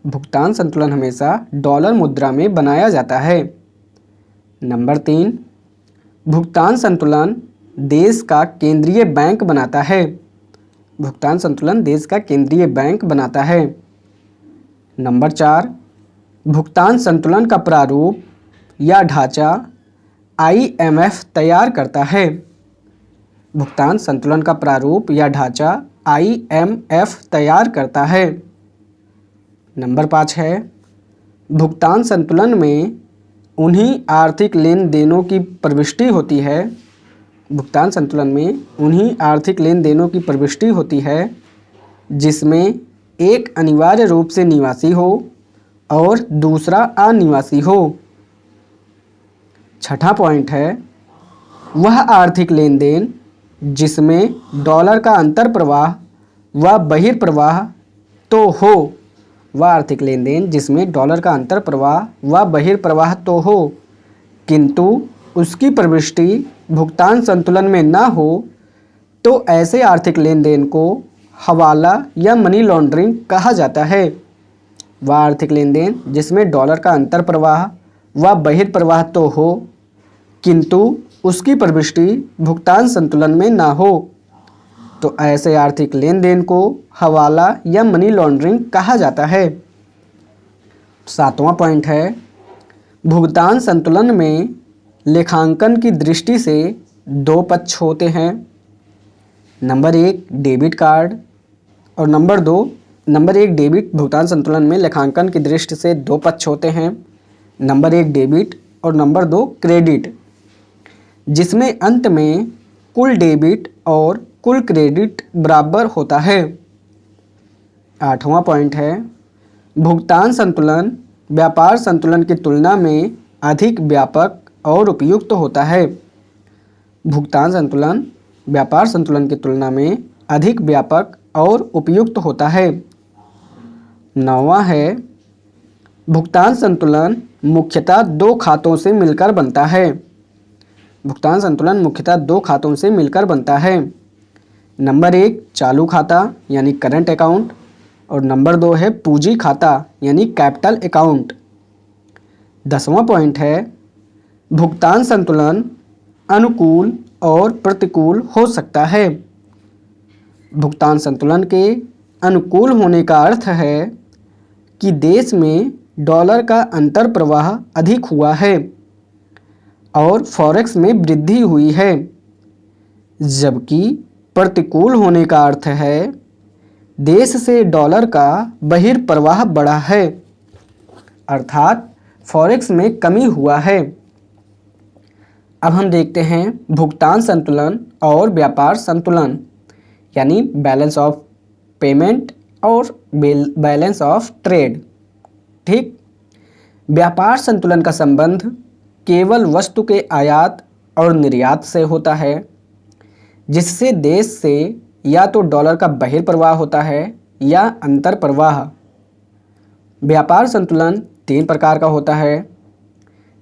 भुगतान संतुलन हमेशा डॉलर मुद्रा में बनाया जाता है। नंबर 3, भुगतान संतुलन देश का केंद्रीय बैंक बनाता है। भुगतान संतुलन देश का केंद्रीय बैंक बनाता है। नंबर 4, भुगतान संतुलन का प्रारूप या ढांचा IMF तैयार करता है। भुगतान संतुलन का प्रारूप या ढांचा IMF तैयार करता है। नंबर 5 है भुगतान संतुलन में उन्हीं आर्थिक लेन देनों की प्रविष्टि होती है भुगतान संतुलन में उन्हीं आर्थिक लेन देनों की प्रविष्टि होती है जिसमें एक अनिवार्य रूप से निवासी हो और दूसरा अनिवासी हो। छठा पॉइंट है, वह आर्थिक लेन देन जिसमें डॉलर का अंतर प्रवाह व बहिर्प्रवाह तो हो। वह आर्थिक लेन देन जिसमें डॉलर का अंतर प्रवाह व बहिर्प्रवाह तो हो, किंतु उसकी प्रविष्टि भुगतान संतुलन में ना हो, तो ऐसे आर्थिक लेन देन को हवाला या मनी लॉन्ड्रिंग कहा जाता है। वह आर्थिक लेन देन जिसमें डॉलर का अंतर प्रवाह व बहिर्प्रवाह तो हो, किंतु उसकी प्रविष्टि भुगतान संतुलन में ना हो, तो ऐसे आर्थिक लेन देन को हवाला या मनी लॉन्ड्रिंग कहा जाता है। सातवां पॉइंट है, भुगतान संतुलन में लेखांकन की दृष्टि से दो पक्ष होते हैं। नंबर एक डेबिट कार्ड और नंबर एक डेबिट भुगतान संतुलन में लेखांकन की दृष्टि से दो पक्ष होते हैं। नंबर एक डेबिट और नंबर दो क्रेडिट, जिसमें अंत में कुल डेबिट और कुल क्रेडिट बराबर होता है। आठवां पॉइंट है, भुगतान संतुलन व्यापार संतुलन की तुलना में अधिक व्यापक और उपयुक्त होता है। भुगतान संतुलन व्यापार संतुलन की तुलना में अधिक व्यापक और उपयुक्त होता है। नौवां है, भुगतान संतुलन मुख्यतः दो खातों से मिलकर बनता है। भुगतान संतुलन मुख्यतः दो खातों से मिलकर बनता है। नंबर एक चालू खाता यानी करंट अकाउंट और नंबर दो है पूंजी खाता यानी कैपिटल अकाउंट। 10वां पॉइंट है, भुगतान संतुलन अनुकूल और प्रतिकूल हो सकता है। भुगतान संतुलन के अनुकूल होने का अर्थ है कि देश में डॉलर का अंतर प्रवाह अधिक हुआ है और फॉरेक्स में वृद्धि हुई है, जबकि प्रतिकूल होने का अर्थ है देश से डॉलर का बहिर्प्रवाह बढ़ा है, अर्थात फॉरेक्स में कमी हुआ है। अब हम देखते हैं भुगतान संतुलन और व्यापार संतुलन यानी बैलेंस ऑफ पेमेंट और बैलेंस ऑफ ट्रेड। ठीक, व्यापार संतुलन का संबंध केवल वस्तु के आयात और निर्यात से होता है, जिससे देश से या तो डॉलर का बहिर्प्रवाह होता है या अंतर प्रवाह। व्यापार संतुलन तीन प्रकार का होता है।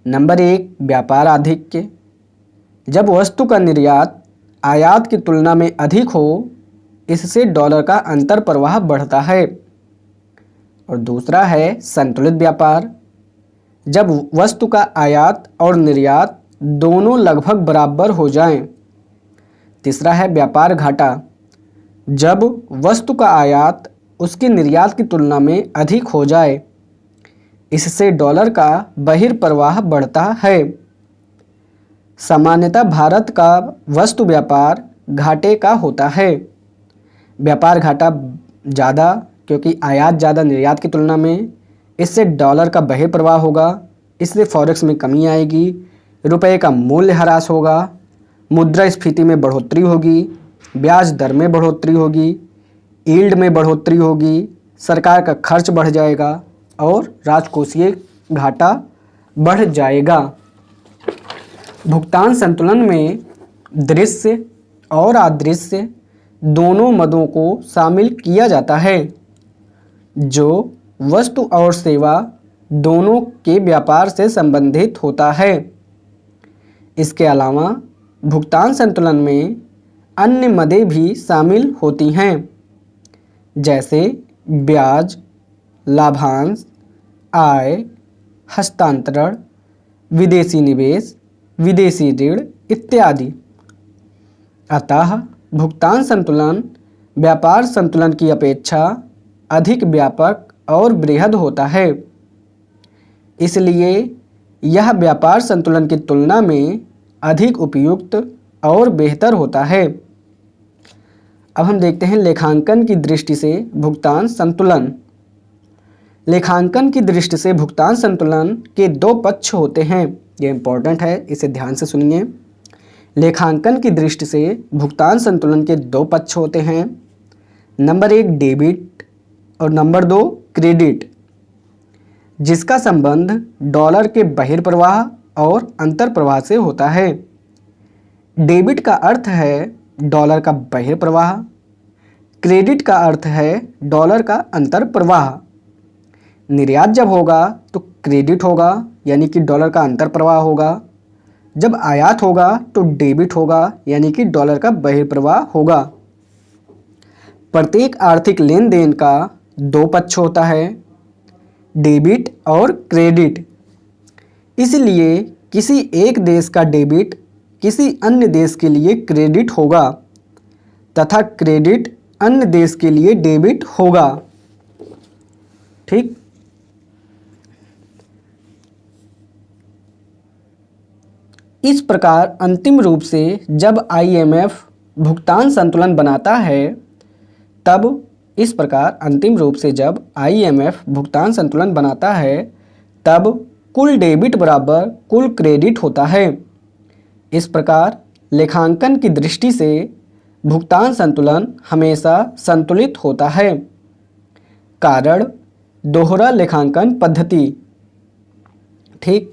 नंबर एक व्यापार आधिक्य, जब वस्तु का निर्यात आयात की तुलना में अधिक हो, इससे डॉलर का अंतर प्रवाह बढ़ता है। और दूसरा है संतुलित व्यापार, जब वस्तु का आयात और निर्यात दोनों लगभग बराबर हो जाएं। तीसरा है व्यापार घाटा, जब वस्तु का आयात उसके निर्यात की तुलना में अधिक हो जाए, इससे डॉलर का बहिर्प्रवाह बढ़ता है। सामान्यतः भारत का वस्तु व्यापार घाटे का होता है। व्यापार घाटा ज़्यादा क्योंकि आयात ज़्यादा निर्यात की तुलना में, इससे डॉलर का बहिर्प्रवाह होगा, इससे फॉरेक्स में कमी आएगी, रुपए का मूल्य ह्रास होगा, मुद्रास्फीति में बढ़ोतरी होगी, ब्याज दर में बढ़ोतरी होगी, यील्ड में बढ़ोतरी होगी, सरकार का खर्च बढ़ जाएगा और राजकोषीय घाटा बढ़ जाएगा। भुगतान संतुलन में दृश्य और अदृश्य दोनों मदों को शामिल किया जाता है, जो वस्तु और सेवा दोनों के व्यापार से संबंधित होता है। इसके अलावा भुगतान संतुलन में अन्य मदें भी शामिल होती हैं, जैसे ब्याज, लाभांश, आय, हस्तांतरण, विदेशी निवेश, विदेशी ऋण इत्यादि। अतः भुगतान संतुलन व्यापार संतुलन की अपेक्षा अधिक व्यापक और बृहद होता है, इसलिए यह व्यापार संतुलन की तुलना में अधिक उपयुक्त और बेहतर होता है। अब हम देखते हैं लेखांकन की दृष्टि से भुगतान संतुलन। लेखांकन की दृष्टि से भुगतान संतुलन के दो पक्ष होते हैं। ये इम्पोर्टेंट है, इसे ध्यान से सुनिए। लेखांकन की दृष्टि से भुगतान संतुलन के दो पक्ष होते हैं, नंबर 1 डेबिट और नंबर 2 क्रेडिट, जिसका संबंध डॉलर के बहिर्प्रवाह और अंतर्प्रवाह से होता है। डेबिट का अर्थ है डॉलर का बहिर्प्रवाह, क्रेडिट का अर्थ है डॉलर का अंतर्प्रवाह। निर्यात जब होगा तो क्रेडिट होगा यानी कि डॉलर का अंतर्प्रवाह होगा, जब आयात होगा तो डेबिट होगा यानी कि डॉलर का बहिर्प्रवाह होगा। प्रत्येक आर्थिक लेन देन का दो पक्ष होता है, डेबिट और क्रेडिट। इसलिए किसी एक देश का डेबिट किसी अन्य देश के लिए क्रेडिट होगा तथा क्रेडिट अन्य देश के लिए डेबिट होगा। ठीक। इस प्रकार अंतिम रूप से जब IMF भुगतान संतुलन बनाता है तब इस प्रकार अंतिम रूप से जब IMF भुगतान संतुलन बनाता है तब कुल डेबिट बराबर कुल क्रेडिट होता है। इस प्रकार लेखांकन की दृष्टि से भुगतान संतुलन हमेशा संतुलित होता है। कारण दोहरा लेखांकन पद्धति। ठीक।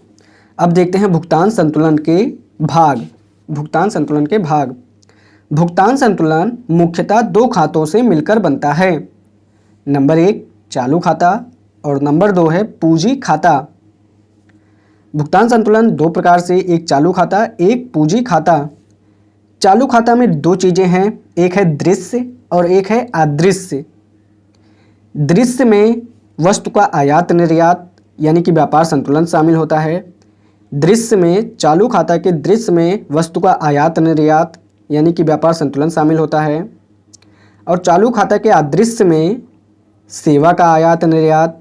अब देखते हैं भुगतान संतुलन के भाग। भुगतान संतुलन के भाग। भुगतान संतुलन मुख्यतः दो खातों से मिलकर बनता है, नंबर 1 चालू खाता और नंबर 2 है पूंजी खाता। भुगतान संतुलन दो प्रकार से, एक चालू खाता एक पूंजी खाता। चालू खाता में दो चीज़ें हैं, एक है दृश्य और एक है अदृश्य। दृश्य में वस्तु का आयात निर्यात यानी कि व्यापार संतुलन शामिल होता है। दृश्य में चालू खाता के दृश्य में वस्तु का आयात निर्यात यानी कि व्यापार संतुलन शामिल होता है। और चालू खाता के अदृश्य में सेवा का आयात निर्यात,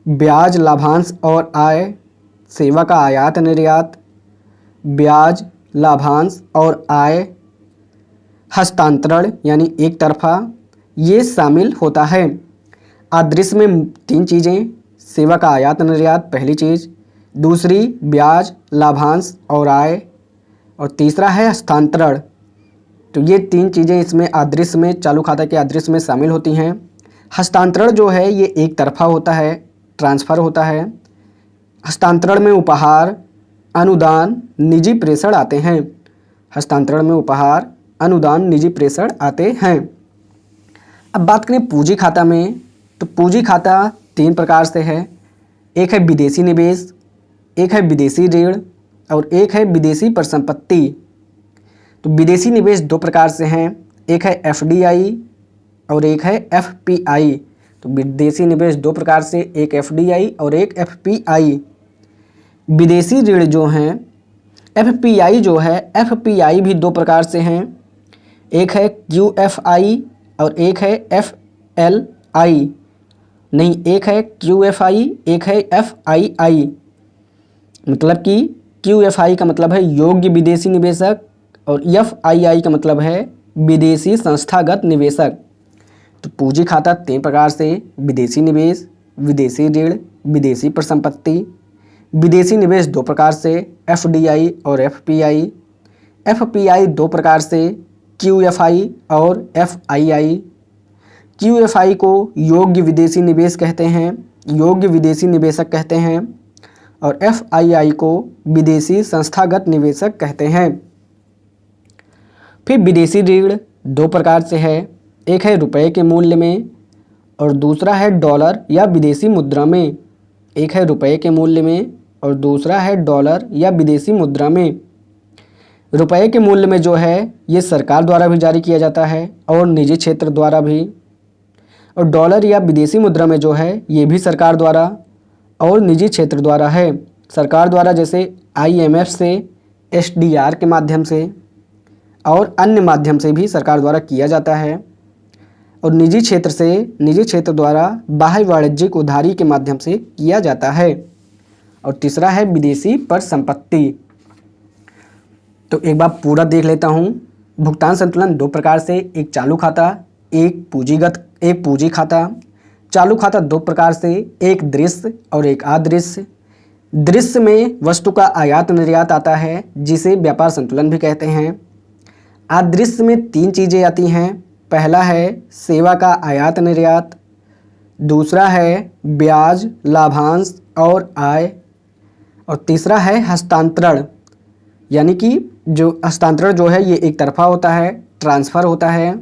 ब्याज लाभांश और आय, सेवा का आयात निर्यात, ब्याज लाभांश और आय, हस्तांतरण यानी एक तरफा, ये शामिल होता है। अदृश्य में तीन चीज़ें, सेवा का आयात निर्यात पहली चीज़, दूसरी ब्याज लाभांश और आय, और तीसरा है हस्तांतरण। तो ये तीन चीज़ें इसमें अदृश्य में, चालू खाता के अदृश्य में शामिल होती हैं। हस्तांतरण जो है ये एक तरफा होता है, ट्रांसफ़र होता है। हस्तांतरण में उपहार, अनुदान, निजी प्रेषण आते हैं। हस्तांतरण में उपहार, अनुदान, निजी प्रेषण आते हैं। अब बात करें पूंजी खाता में, तो पूंजी खाता तीन प्रकार से है, एक है विदेशी निवेश, एक है विदेशी ऋण और एक है विदेशी परिसंपत्ति। तो विदेशी निवेश दो प्रकार से हैं, एक है FDI और एक है FPI। तो विदेशी निवेश दो प्रकार से, एक FDI और एक FPI। विदेशी ऋण जो हैं FPI जो है, FPI भी दो प्रकार से हैं, एक है QFI और एक है FLI। नहीं, एक है QFI एक है FII। मतलब कि QFI का मतलब है योग्य विदेशी निवेशक और FII का मतलब है विदेशी संस्थागत निवेशक। तो पूंजी खाता तीन प्रकार से, विदेशी निवेश, विदेशी ऋण, विदेशी परिसंपत्ति। विदेशी निवेश दो प्रकार से, FDI और FPI। FPI दो प्रकार से, QFI और FII। QFI को योग्य विदेशी निवेश कहते हैं, योग्य विदेशी निवेशक कहते हैं, और FII को विदेशी संस्थागत निवेशक कहते हैं। फिर विदेशी ऋण दो प्रकार से है, एक है रुपए के मूल्य में और दूसरा है डॉलर या विदेशी मुद्रा में। एक है रुपए के मूल्य में और दूसरा है डॉलर या विदेशी मुद्रा में। रुपए के मूल्य में जो है ये सरकार द्वारा भी जारी किया जाता है और निजी क्षेत्र द्वारा भी, और डॉलर या विदेशी मुद्रा में जो है ये भी सरकार द्वारा और निजी क्षेत्र द्वारा है। सरकार द्वारा जैसे IMF से, SDR के माध्यम से और अन्य माध्यम से भी सरकार द्वारा किया जाता है, और निजी क्षेत्र से, निजी क्षेत्र द्वारा बाह्य वाणिज्यिक उधारी के माध्यम से किया जाता है। और तीसरा है विदेशी परिसंपत्ति। तो एक बार पूरा देख लेता हूँ। भुगतान संतुलन दो प्रकार से, एक चालू खाता एक पूंजी खाता। चालू खाता दो प्रकार से, एक दृश्य और एक अदृश्य। दृश्य में वस्तु का आयात निर्यात आता है, जिसे व्यापार संतुलन भी कहते हैं। अदृश्य में 3 चीज़ें आती हैं। पहला है सेवा का आयात निर्यात, दूसरा है ब्याज, लाभांश और आय, और तीसरा है हस्तांतरण, यानी कि जो हस्तांतरण जो है ये एक तरफा होता है, ट्रांसफ़र होता है।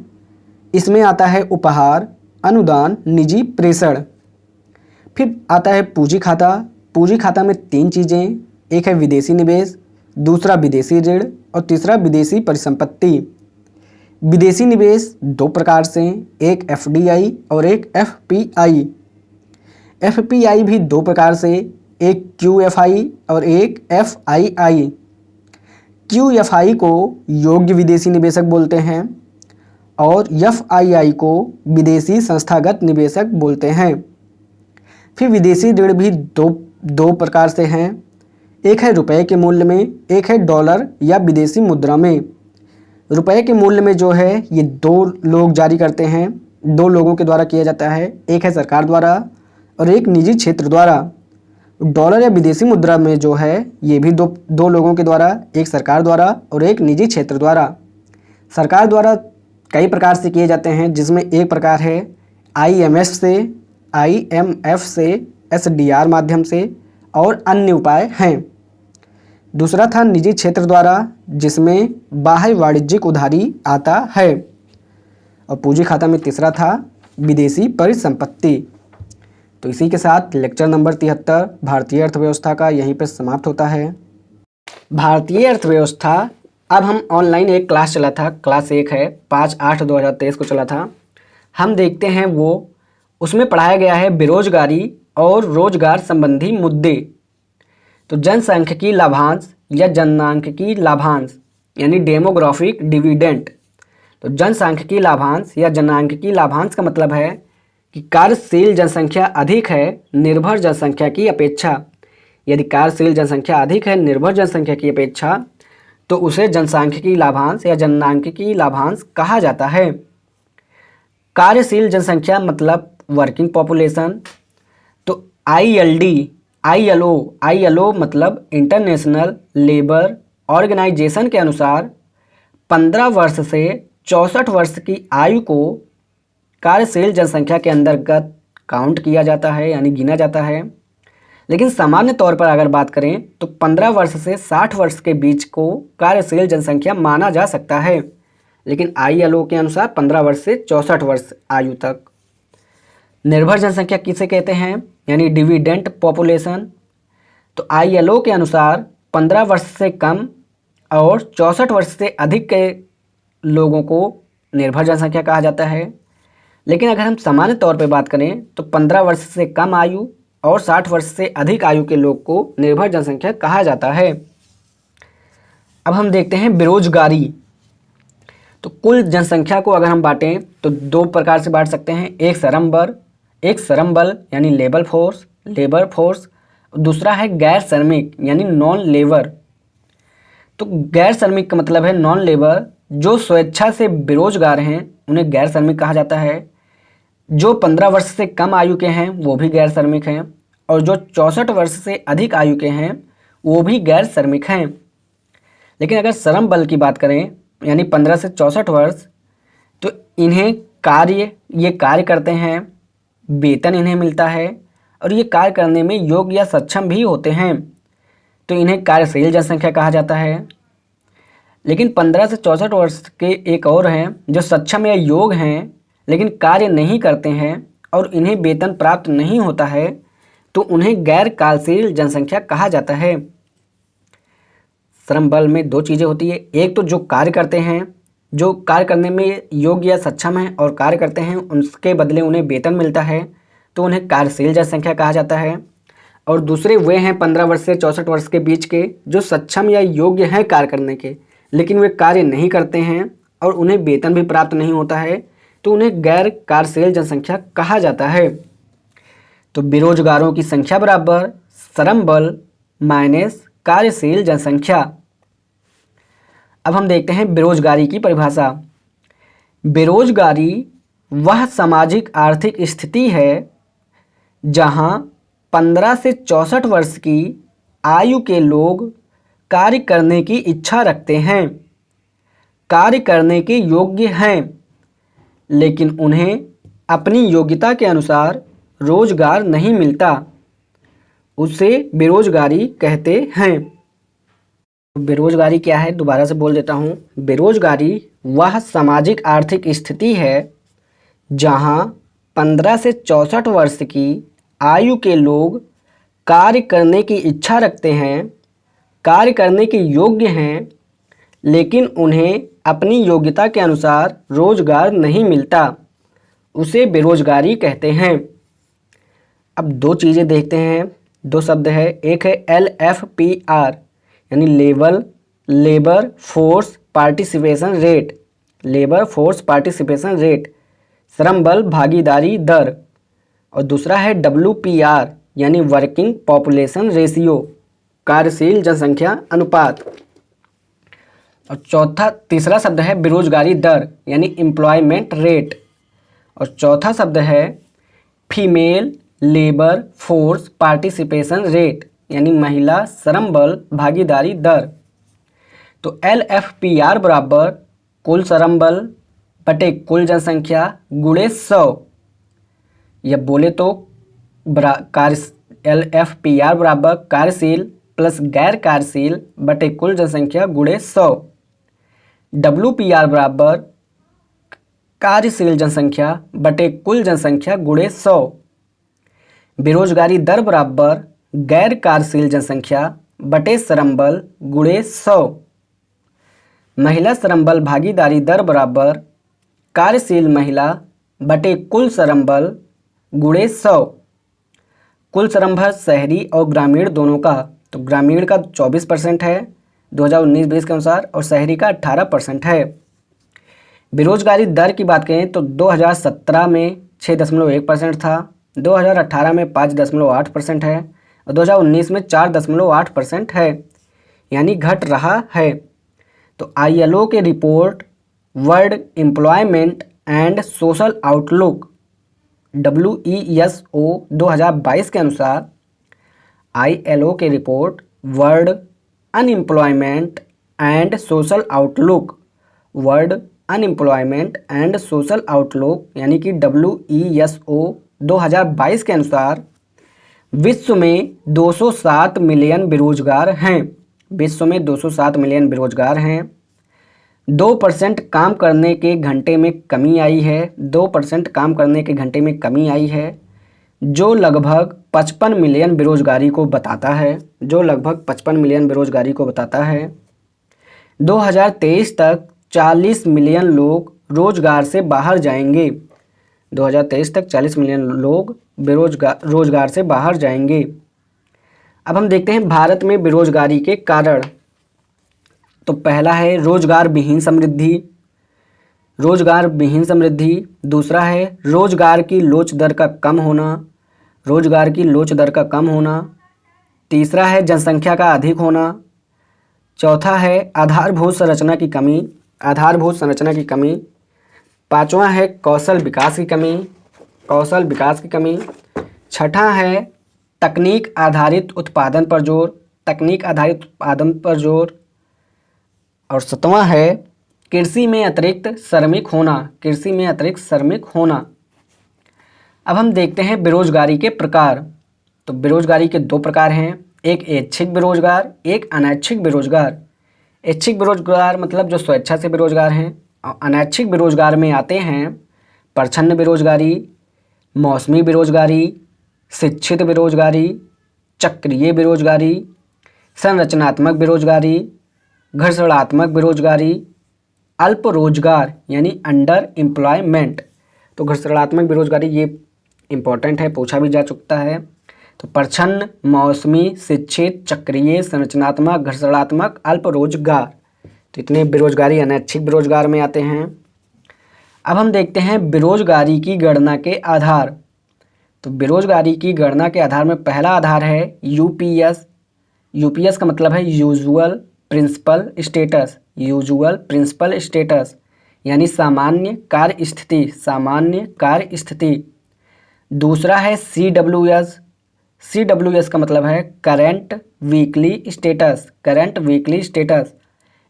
इसमें आता है उपहार, अनुदान, निजी प्रेषण। फिर आता है पूंजी खाता। पूंजी खाता में 3 चीज़ें, एक है विदेशी निवेश, दूसरा विदेशी ऋण और तीसरा विदेशी परिसंपत्ति। विदेशी निवेश 2 प्रकार से, एक एफडीआई और एक एफपीआई। एफपीआई भी 2 प्रकार से, एक क्यूएफआई और एक एफआईआई। क्यूएफआई को योग्य विदेशी निवेशक बोलते हैं और एफआईआई को विदेशी संस्थागत निवेशक बोलते हैं। फिर विदेशी ऋण भी दो प्रकार से हैं, एक है रुपए के मूल्य में, एक है डॉलर या विदेशी मुद्रा में। रुपए के मूल्य में जो है ये 2 लोग जारी करते हैं, 2 लोगों के द्वारा किया जाता है, एक है सरकार द्वारा और एक निजी क्षेत्र द्वारा। डॉलर या विदेशी मुद्रा में जो है ये भी दो लोगों के द्वारा, एक सरकार द्वारा और एक निजी क्षेत्र द्वारा। सरकार द्वारा कई प्रकार से किए जाते हैं, जिसमें एक प्रकार है आईएमएफ से, एसडीआर माध्यम से और अन्य उपाय हैं। दूसरा था निजी क्षेत्र द्वारा, जिसमें बाह्य वाणिज्यिक उधारी आता है। और पूंजी खाता में तीसरा था विदेशी परिसंपत्ति। तो इसी के साथ लेक्चर नंबर 73 भारतीय अर्थव्यवस्था का यहीं पर समाप्त होता है। भारतीय अर्थव्यवस्था, अब हम ऑनलाइन एक क्लास चला था, क्लास 1 है, 5/8/2023 को चला था। हम देखते हैं वो उसमें पढ़ाया गया है बेरोजगारी और रोजगार संबंधी मुद्दे। तो जनसांख्यिकी लाभांश या जननांख्यिकी लाभांश यानी डेमोग्राफिक डिविडेंड। तो जनसांख्यिकी लाभांश या जननांख्यिकी लाभांश का मतलब है कि कार्यशील जनसंख्या अधिक है निर्भर जनसंख्या की अपेक्षा। यदि कार्यशील जनसंख्या अधिक है निर्भर जनसंख्या की अपेक्षा तो उसे जनसांख्यिकी लाभांश या जननांख्यिकी लाभांश कहा जाता है। कार्यशील जनसंख्या मतलब वर्किंग पॉपुलेशन। तो आईएलओ मतलब इंटरनेशनल लेबर ऑर्गेनाइजेशन के अनुसार 15 वर्ष से 64 वर्ष की आयु को कार्यशील जनसंख्या के अंतर्गत काउंट किया जाता है, यानी गिना जाता है। लेकिन सामान्य तौर पर अगर बात करें तो 15 वर्ष से 60 वर्ष के बीच को कार्यशील जनसंख्या माना जा सकता है, लेकिन आईएलओ के अनुसार 15 वर्ष से 64 वर्ष आयु तक। निर्भर जनसंख्या किसे कहते हैं, यानी डिविडेंट पॉपुलेशन। तो आईएलओ के अनुसार 15 वर्ष से कम और 64 वर्ष से अधिक के लोगों को निर्भर जनसंख्या कहा जाता है। लेकिन अगर हम सामान्य तौर पर बात करें तो 15 वर्ष से कम आयु और 60 वर्ष से अधिक आयु के लोग को निर्भर जनसंख्या कहा जाता है। अब हम देखते हैं बेरोजगारी। तो कुल जनसंख्या को अगर हम बांटें तो 2 प्रकार से बांट सकते हैं, एक श्रम बल यानी लेबर फोर्स, दूसरा है गैर श्रमिक यानी नॉन लेबर। तो गैर श्रमिक का मतलब है नॉन लेबर, जो स्वेच्छा से बेरोजगार हैं उन्हें गैर श्रमिक कहा जाता है। जो 15 वर्ष से कम आयु के हैं वो भी गैर श्रमिक हैं, और जो 64 वर्ष से अधिक आयु के हैं वो भी गैर श्रमिक हैं। लेकिन अगर श्रम बल की बात करें यानी 15 से 64 वर्ष, तो इन्हें ये कार्य करते हैं, वेतन इन्हें मिलता है और ये कार्य करने में योग्य या सक्षम भी होते हैं, तो इन्हें कार्यशील जनसंख्या कहा जाता है। लेकिन 15 से 64 वर्ष के एक और हैं जो सक्षम या योग्य हैं लेकिन कार्य नहीं करते हैं और इन्हें वेतन प्राप्त नहीं होता है, तो उन्हें गैर कार्यशील जनसंख्या कहा जाता है। श्रम बल में 2 चीज़ें होती है, एक तो जो कार्य करते हैं, जो कार्य करने में योग्य या सक्षम हैं और कार्य करते हैं, उसके बदले उन्हें वेतन मिलता है, तो उन्हें कार्यशील जनसंख्या कहा जाता है। और दूसरे वे हैं 15 वर्ष से 64 वर्ष के बीच के, जो सक्षम या योग्य हैं कार्य करने के, लेकिन वे कार्य नहीं करते हैं और उन्हें वेतन भी प्राप्त नहीं होता है, तो उन्हें गैर कार्यशील जनसंख्या कहा जाता है। तो बेरोजगारों की संख्या बराबर श्रम बल माइनस कार्यशील जनसंख्या। अब हम देखते हैं बेरोजगारी की परिभाषा। बेरोजगारी वह सामाजिक आर्थिक स्थिति है जहां 15 से 64 वर्ष की आयु के लोग कार्य करने की इच्छा रखते हैं, कार्य करने के योग्य हैं, लेकिन उन्हें अपनी योग्यता के अनुसार रोजगार नहीं मिलता, उसे बेरोजगारी कहते हैं। बेरोजगारी क्या है, दोबारा से बोल देता हूँ। बेरोजगारी वह सामाजिक आर्थिक स्थिति है जहाँ 15 से 64 वर्ष की आयु के लोग कार्य करने की इच्छा रखते हैं, कार्य करने के योग्य हैं, लेकिन उन्हें अपनी योग्यता के अनुसार रोजगार नहीं मिलता, उसे बेरोजगारी कहते हैं। अब दो चीज़ें देखते हैं, दो शब्द है। एक है LFPR यानी labour force participation rate, labour force participation rate, श्रम बल भागीदारी दर। और दूसरा है WPR यानी वर्किंग पॉपुलेशन रेशियो, कार्यशील जनसंख्या अनुपात। और तीसरा शब्द है बेरोजगारी दर यानी एम्प्लॉयमेंट रेट। और चौथा शब्द है female labour force participation rate यानी महिला श्रम बल भागीदारी दर। तो LFPR बराबर कुल श्रम बल बटे कुल जनसंख्या गुणे 100, या बोले तो LFPR बराबर कार्यशील प्लस गैर कार्यशील बटे कुल जनसंख्या गुणे 100। WPR बराबर कार्यशील जनसंख्या बटे कुल जनसंख्या गुणे 100। बेरोजगारी दर बराबर गैर कार्यशील जनसंख्या बटे श्रम बल गुणे 100। महिला श्रम बल भागीदारी दर बराबर कार्यशील महिला बटे कुल श्रम बल गुणे 100। कुल श्रम बल शहरी और ग्रामीण दोनों का, तो ग्रामीण का 24% है 2019-20 के अनुसार और शहरी का 18% है। बेरोजगारी दर की बात करें तो 2017 में 6.1% था, 2018 में 5.8% है और 2019 में 4.8% है, यानी घट रहा है। तो ILO के report world employment and social outlook WESO 2022 के अनुसार ILO के report world unemployment and social outlook, world unemployment and social outlook यानी कि WESO 2022 के अनुसार विश्व में 207 मिलियन बेरोजगार हैं, विश्व में 207 मिलियन बेरोजगार हैं। 2% काम करने के घंटे में कमी आई है, 2% काम करने के घंटे में कमी आई है, जो लगभग 55 मिलियन बेरोजगारी को बताता है, जो लगभग 55 मिलियन बेरोजगारी को बताता है। 2023 तक 40 मिलियन लोग रोजगार से बाहर जाएंगे, 2023 तक 40 मिलियन लोग रोजगार से बाहर जाएंगे। अब हम देखते हैं भारत में बेरोजगारी के कारण। तो पहला है रोजगार विहीन समृद्धि, रोजगार विहीन समृद्धि। दूसरा है रोजगार की लोच दर का कम होना, रोजगार की लोच दर का कम होना। तीसरा है जनसंख्या का अधिक होना। चौथा है आधारभूत संरचना की कमी, आधारभूत संरचना की कमी। पांचवा है कौशल विकास की कमी, कौशल विकास की कमी। छठा है तकनीक आधारित उत्पादन पर जोर, तकनीक आधारित उत्पादन पर जोर। और सातवां है कृषि में अतिरिक्त श्रमिक होना, कृषि में अतिरिक्त श्रमिक होना। अब हम देखते हैं बेरोजगारी के प्रकार। तो बेरोजगारी के दो प्रकार हैं, एक ऐच्छिक बेरोजगार, एक अनैच्छिक बेरोजगार। ऐच्छिक बेरोजगार मतलब जो स्वेच्छा से बेरोजगार हैं, और अनैच्छिक बेरोजगार में आते हैं प्रच्छन्न बेरोजगारी, मौसमी बेरोजगारी, शिक्षित बेरोजगारी, चक्रीय बेरोजगारी, संरचनात्मक बेरोजगारी, घर्षणात्मक बेरोजगारी, अल्प रोजगार यानी अंडर एम्प्लॉयमेंट। तो घर्षणात्मक बेरोजगारी ये इम्पोर्टेंट है, पूछा भी जा चुका है। तो प्रच्छन्न, मौसमी, शिक्षित, चक्रीय, संरचनात्मक, घर्षणात्मक, अल्प रोजगार, तो इतने बेरोजगारी अनैच्छिक बेरोजगार में आते हैं। अब हम देखते हैं बेरोजगारी की गणना के आधार। तो बेरोजगारी की गणना के आधार में पहला आधार है यूपीएस। यूपीएस का मतलब है usual principal status, usual principal status यानी सामान्य कार्य स्थिति, सामान्य कार्य स्थिति। दूसरा है CWS, CWS का मतलब है current weekly status, current weekly status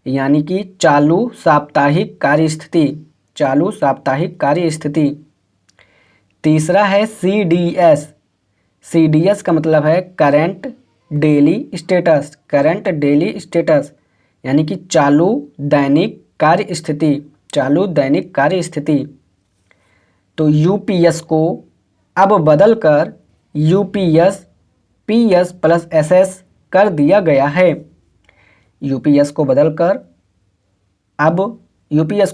यानी कि चालू साप्ताहिक कार्य स्थिति, चालू साप्ताहिक कार्य स्थिति। तीसरा है CDS, CDS का मतलब है current daily status, current daily status यानी कि चालू दैनिक कार्य स्थिति, चालू दैनिक कार्य स्थिति। तो UPS को अब बदलकर UPS PS प्लस SS कर दिया गया है। UPS को बदलकर अब UPS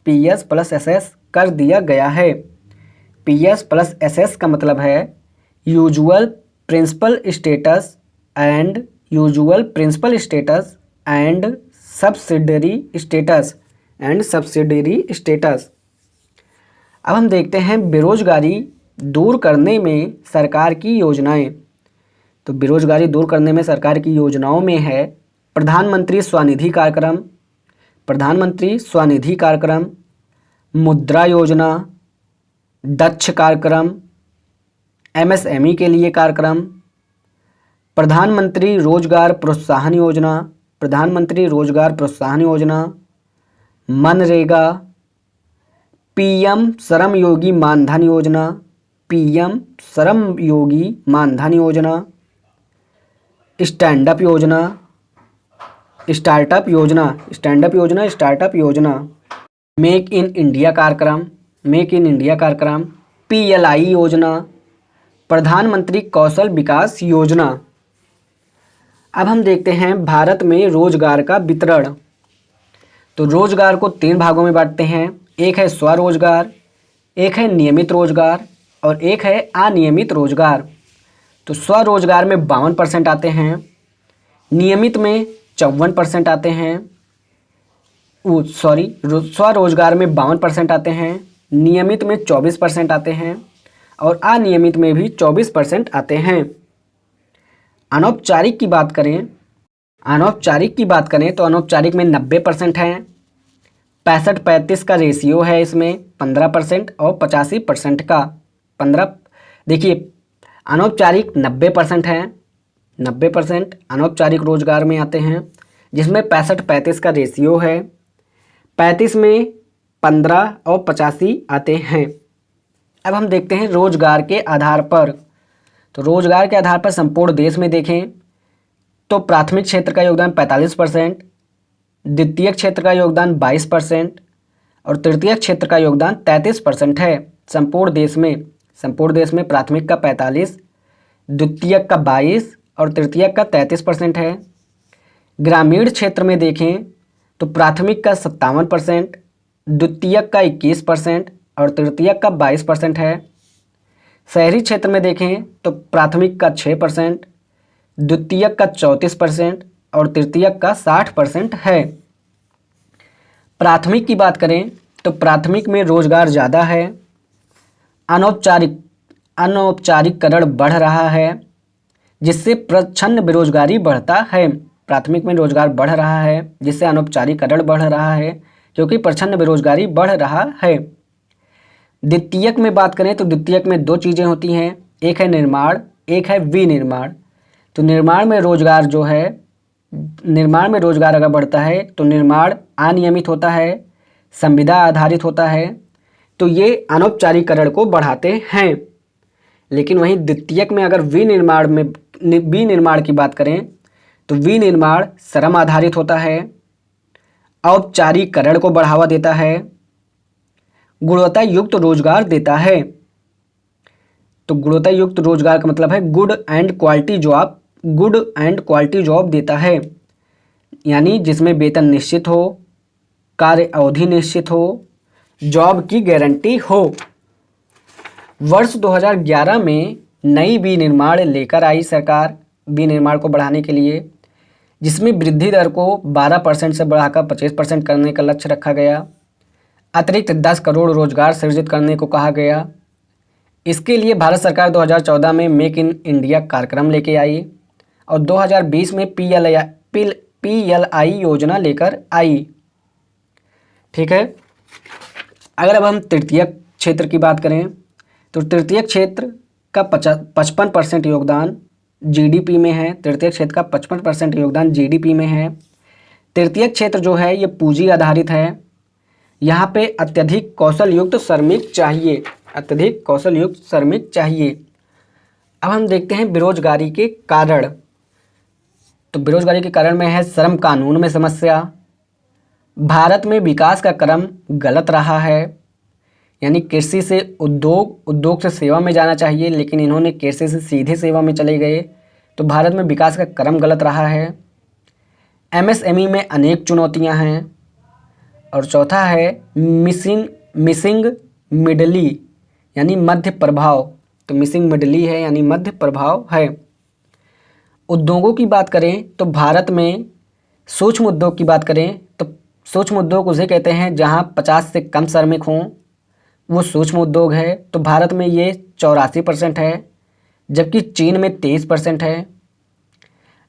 PS प्लस SS कर दिया गया है। PS प्लस SS का मतलब है usual principal status and usual principal status and subsidiary status, and subsidiary status. अब हम देखते हैं बेरोजगारी दूर करने में सरकार की योजनाएं। तो बेरोजगारी दूर करने में सरकार की योजनाओं में है प्रधानमंत्री स्वनिधि कार्यक्रम, प्रधानमंत्री स्वनिधि कार्यक्रम, मुद्रा योजना, दक्ष कार्यक्रम, MSME के लिए कार्यक्रम, प्रधानमंत्री रोजगार प्रोत्साहन योजना, प्रधानमंत्री रोजगार प्रोत्साहन योजना, मनरेगा, PM श्रम योगी मानधन योजना, PM श्रम योगी मानधन योजना, स्टैंडअप योजना, स्टार्टअप योजना, स्टैंडअप योजना, स्टार्टअप योजना, मेक इन इंडिया कार्यक्रम, मेक इन इंडिया कार्यक्रम, PLI योजना, प्रधानमंत्री कौशल विकास योजना। अब हम देखते हैं भारत में रोजगार का वितरण। तो रोजगार को 3 भागों में बांटते हैं, एक है स्वरोजगार, एक है नियमित रोजगार और एक है अनियमित रोजगार। तो स्वरोजगार में 52% आते हैं, नियमित में 54% आते हैं, स्वरोजगार में 52% आते हैं, नियमित में 24% आते हैं और अनियमित में भी 24% आते हैं। अनौपचारिक की बात करें, अनौपचारिक की बात करें तो अनौपचारिक में 90% हैं, 65-35 का रेशियो है इसमें, 15% और 85% का 15। देखिए अनौपचारिक 90% हैं, 90% अनौपचारिक रोजगार में आते हैं जिसमें 65-35 का रेशियो है, 35 में 15 और 85 आते हैं। अब हम देखते हैं रोजगार के आधार पर। तो रोजगार के आधार पर संपूर्ण देश में देखें तो प्राथमिक क्षेत्र का योगदान 45%, द्वितीय क्षेत्र का योगदान 22% और तृतीय क्षेत्र का योगदान 33% है संपूर्ण देश में। संपूर्ण देश में प्राथमिक का 45, द्वितीयक का 22 और तृतीयक का 33% है। ग्रामीण क्षेत्र में देखें तो प्राथमिक का 57%, द्वितीयक का 21% और तृतीयक का 22% है। शहरी क्षेत्र में देखें तो प्राथमिक का 6%, द्वितीयक का 34% और तृतीयक का 60% है। प्राथमिक की बात करें तो प्राथमिक में रोजगार ज़्यादा है, अनौपचारिकरण बढ़ रहा है जिससे प्रच्छन्न बेरोजगारी बढ़ता है। प्राथमिक में रोजगार बढ़ रहा है जिससे अनौपचारिकरण बढ़ रहा है क्योंकि प्रच्छन्न बेरोजगारी बढ़ रहा है। द्वितीयक में बात करें तो द्वितीयक में 2 चीज़ें होती हैं, एक है निर्माण, एक है विनिर्माण। तो निर्माण में रोजगार जो है, निर्माण में रोजगार अगर बढ़ता है तो निर्माण अनियमित होता है, संविदा आधारित होता है, तो ये अनौपचारिकरण को बढ़ाते हैं। लेकिन वहीं द्वितीयक में अगर विनिर्माण की बात करें तो विनिर्माण श्रम आधारित होता है, औपचारिकरण को बढ़ावा देता है, गुणवत्ता युक्त रोजगार देता है। तो गुणवत्ता युक्त रोजगार का मतलब है good and quality job, good and quality job देता है, यानी जिसमें वेतन निश्चित हो, कार्य अवधि निश्चित हो, जॉब की गारंटी हो। वर्ष 2011 में नई विनिर्माण लेकर आई सरकार विनिर्माण को बढ़ाने के लिए, जिसमें वृद्धि दर को 12% से बढ़ाकर 25% करने का लक्ष्य रखा गया। अतिरिक्त 10 करोड़ रोजगार सृजित करने को कहा गया। इसके लिए भारत सरकार 2014 में मेक इन इंडिया कार्यक्रम लेके आई और 2020 में PLI योजना लेकर आई। ठीक है। अगर अब हम तृतीयक क्षेत्र की बात करें तो तृतीयक क्षेत्र का 55% योगदान जीडीपी में है। तृतीयक क्षेत्र का 55% योगदान जीडीपी में है। तृतीयक क्षेत्र जो है ये पूंजी आधारित है। यहाँ पे अत्यधिक कौशल युक्त श्रमिक चाहिए, अत्यधिक कौशल युक्त श्रमिक चाहिए। अब हम देखते हैं बेरोजगारी के कारण। तो बेरोजगारी के कारण में है श्रम कानून में समस्या, भारत में विकास का क्रम गलत रहा है, यानी कृषि से उद्योग, उद्योग से सेवा में जाना चाहिए लेकिन इन्होंने कृषि से सीधे सेवा में चले गए, तो भारत में विकास का क्रम गलत रहा है। एमएसएमई में अनेक चुनौतियां हैं। और चौथा है मिसिंग मिडली यानी मध्य प्रभाव। तो मिसिंग मिडली है यानी मध्य प्रभाव है। उद्योगों की बात करें तो भारत में सूक्ष्म उद्योग की बात करें तो सूक्ष्म उद्योग उसे कहते हैं जहां 50 से कम श्रमिक हों, वो सूक्ष्म उद्योग है। तो भारत में ये 84% है, जबकि चीन में 23% है।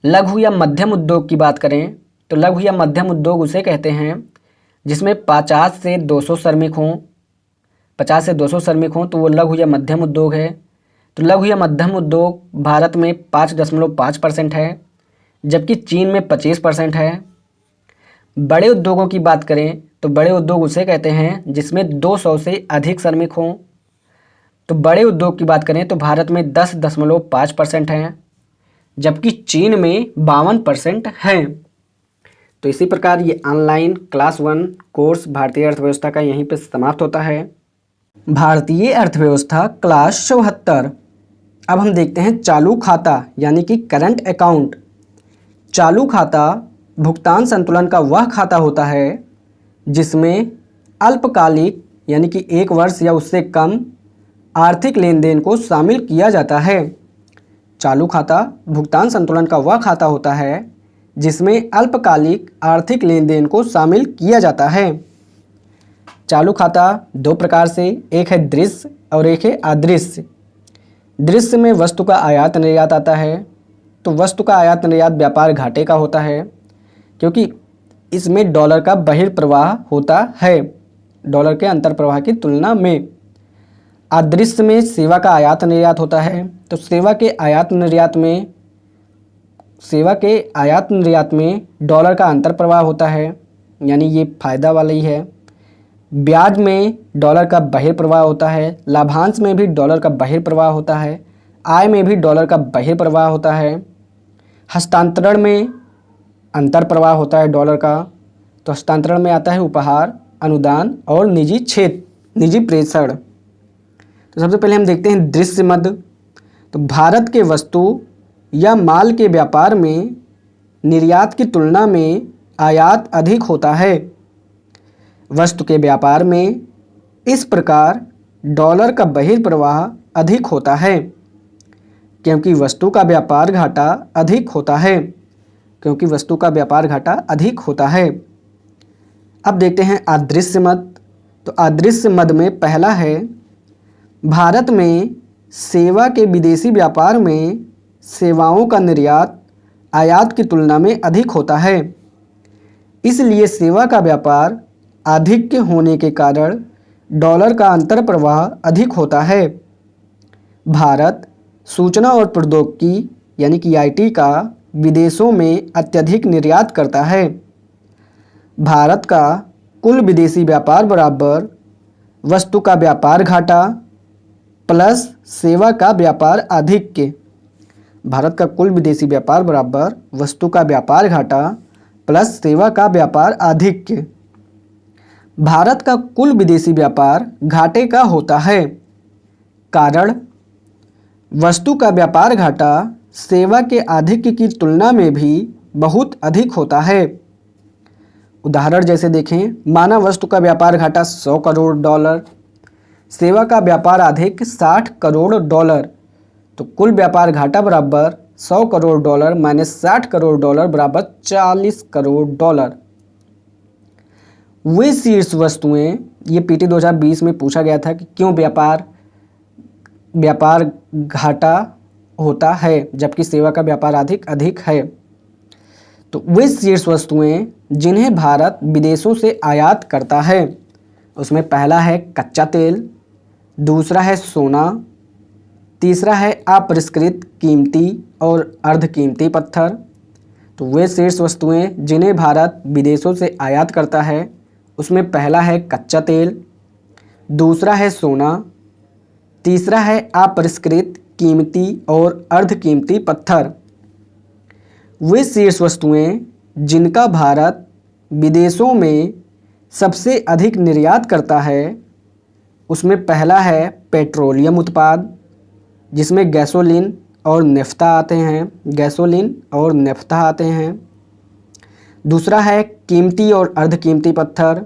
लघु या मध्यम उद्योग की बात करें तो लघु या मध्यम उद्योग उसे कहते हैं जिसमें 50 से 200 श्रमिक हों, 50 से 200 श्रमिक हों तो वो लघु या मध्यम उद्योग है। तो लघु या मध्यम उद्योग भारत में 5.5% है, जबकि चीन में 25% है। बड़े उद्योगों की बात करें तो बड़े उद्योग उसे कहते हैं जिसमें 200 से अधिक श्रमिक हों। तो बड़े उद्योग की बात करें तो भारत में 10.5% हैं, जबकि चीन में 52% हैं। तो इसी प्रकार ये ऑनलाइन क्लास 1 कोर्स भारतीय अर्थव्यवस्था का यहीं पे समाप्त होता है। भारतीय अर्थव्यवस्था क्लास 74। अब हम देखते हैं चालू खाता यानी कि करंट अकाउंट। चालू खाता भुगतान संतुलन का वह खाता होता है जिसमें अल्पकालिक यानी कि 1 वर्ष या उससे कम आर्थिक लेन देन को शामिल किया जाता है। चालू खाता भुगतान संतुलन का वह खाता होता है जिसमें अल्पकालिक आर्थिक लेन देन को शामिल किया जाता है। चालू खाता 2 प्रकार से, एक है दृश्य और एक है अदृश्य। दृश्य में वस्तु का आयात निर्यात आता है। तो वस्तु का आयात निर्यात व्यापार घाटे का होता है क्योंकि इसमें डॉलर का बहिर्प्रवाह होता है डॉलर के अंतर प्रवाह की तुलना में। अदृश्य में सेवा का आयात निर्यात होता है। तो सेवा के आयात निर्यात में डॉलर का अंतर प्रवाह होता है, यानी ये फायदा वाला ही है। ब्याज में डॉलर का बहिर्प्रवाह होता है, लाभांश में भी डॉलर का बहिर्प्रवाह होता है, आय में भी डॉलर का बहिर्प्रवाह होता है। हस्तांतरण में अंतर प्रवाह होता है डॉलर का। तो हस्तांतरण में आता है उपहार, अनुदान और निजी प्रेषण। तो सबसे पहले हम देखते हैं दृश्य मद। तो भारत के वस्तु या माल के व्यापार में निर्यात की तुलना में आयात अधिक होता है। वस्तु के व्यापार में इस प्रकार डॉलर का बहिर्प्रवाह अधिक होता है क्योंकि वस्तु का व्यापार घाटा अधिक होता है। अब देखते हैं अदृश्य मद। तो अदृश्य मद में पहला है भारत में सेवा के विदेशी व्यापार में सेवाओं का निर्यात आयात की तुलना में अधिक होता है, इसलिए सेवा का व्यापार अधिक के होने के कारण डॉलर का अंतर प्रवाह अधिक होता है। भारत सूचना और प्रौद्योगिकी यानी कि आईटी का विदेशों में अत्यधिक निर्यात करता है। भारत का कुल विदेशी व्यापार बराबर वस्तु का व्यापार घाटा प्लस सेवा का व्यापार आधिक्य। भारत का कुल विदेशी व्यापार बराबर वस्तु का व्यापार घाटा प्लस सेवा का व्यापार आधिक्य। भारत का कुल विदेशी व्यापार घाटे का होता है, कारण वस्तु का व्यापार घाटा सेवा के आधिक्य की तुलना में भी बहुत अधिक होता है। उदाहरण जैसे देखें, माना वस्तु का व्यापार घाटा $100 करोड़, सेवा का व्यापार आधिक्य $60 करोड़, तो कुल व्यापार घाटा बराबर $100 करोड़ माइनस $60 करोड़ बराबर $40 करोड़। वे शीर्ष वस्तुएं, ये पीटी 2020 में पूछा गया था कि क्यों व्यापार घाटा होता है जबकि सेवा का व्यापार अधिक है। तो वे शीर्ष वस्तुएं जिन्हें भारत विदेशों से आयात करता है, उसमें पहला है कच्चा तेल, दूसरा है सोना, तीसरा है अपरिष्कृत कीमती और अर्ध कीमती पत्थर। तो वे शीर्ष वस्तुएं जिन्हें भारत विदेशों से आयात करता है, उसमें पहला है कच्चा तेल, दूसरा है सोना, तीसरा है अपरिष्कृत कीमती और अर्ध कीमती पत्थर। वे शीर्ष वस्तुएं जिनका भारत विदेशों में सबसे अधिक निर्यात करता है, उसमें पहला है पेट्रोलियम उत्पाद, जिसमें गैसोलीन और नेफ्ता आते हैं, गैसोलीन और नेफ्ता आते हैं। दूसरा है कीमती और अर्ध कीमती पत्थर,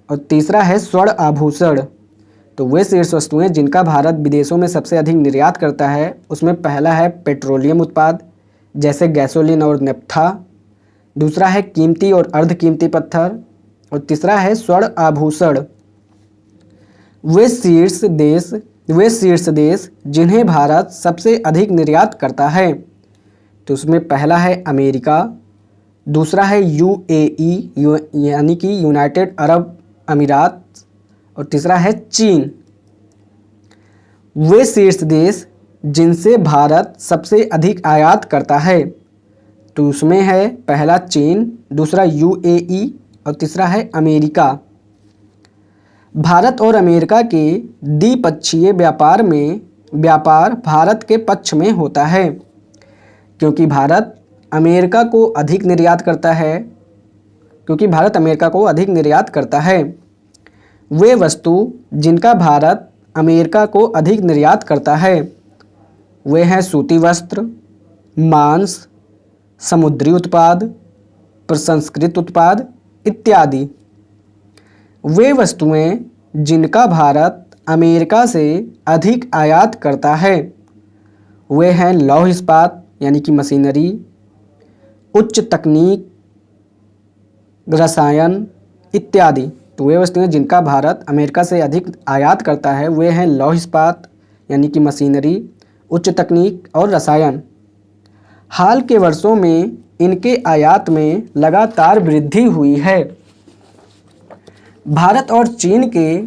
और तीसरा है स्वर्ण आभूषण। तो वे शीर्ष वस्तुएं जिनका भारत विदेशों में सबसे अधिक निर्यात करता है, उसमें पहला है पेट्रोलियम उत्पाद जैसे गैसोलीन और नेफ्था, दूसरा है कीमती और अर्ध कीमती पत्थर, और तीसरा है स्वर्ण आभूषण। वे शीर्ष देश जिन्हें भारत सबसे अधिक निर्यात करता है, तो उसमें पहला है अमेरिका, दूसरा है UAE यानी कि यूनाइटेड अरब अमीरात, और तीसरा है चीन। वे शीर्ष देश जिनसे भारत सबसे अधिक आयात करता है, तो उसमें है पहला चीन, दूसरा UAE और तीसरा है अमेरिका। भारत और अमेरिका के द्विपक्षीय व्यापार भारत के पक्ष में होता है, क्योंकि भारत अमेरिका को अधिक निर्यात करता है। वे वस्तु जिनका भारत अमेरिका को अधिक निर्यात करता है, वे हैं सूती वस्त्र, मांस, समुद्री उत्पाद, प्रसंस्कृत उत्पाद इत्यादि। वे वस्तुएं जिनका भारत अमेरिका से अधिक आयात करता है, वे हैं लौह इस्पात यानी कि मशीनरी, उच्च तकनीक, रसायन इत्यादि। तो वे वस्तुएं जिनका भारत अमेरिका से अधिक आयात करता है, वे हैं लौह इस्पात यानी कि मशीनरी, उच्च तकनीक और रसायन। हाल के वर्षों में इनके आयात में लगातार वृद्धि हुई है। भारत और चीन के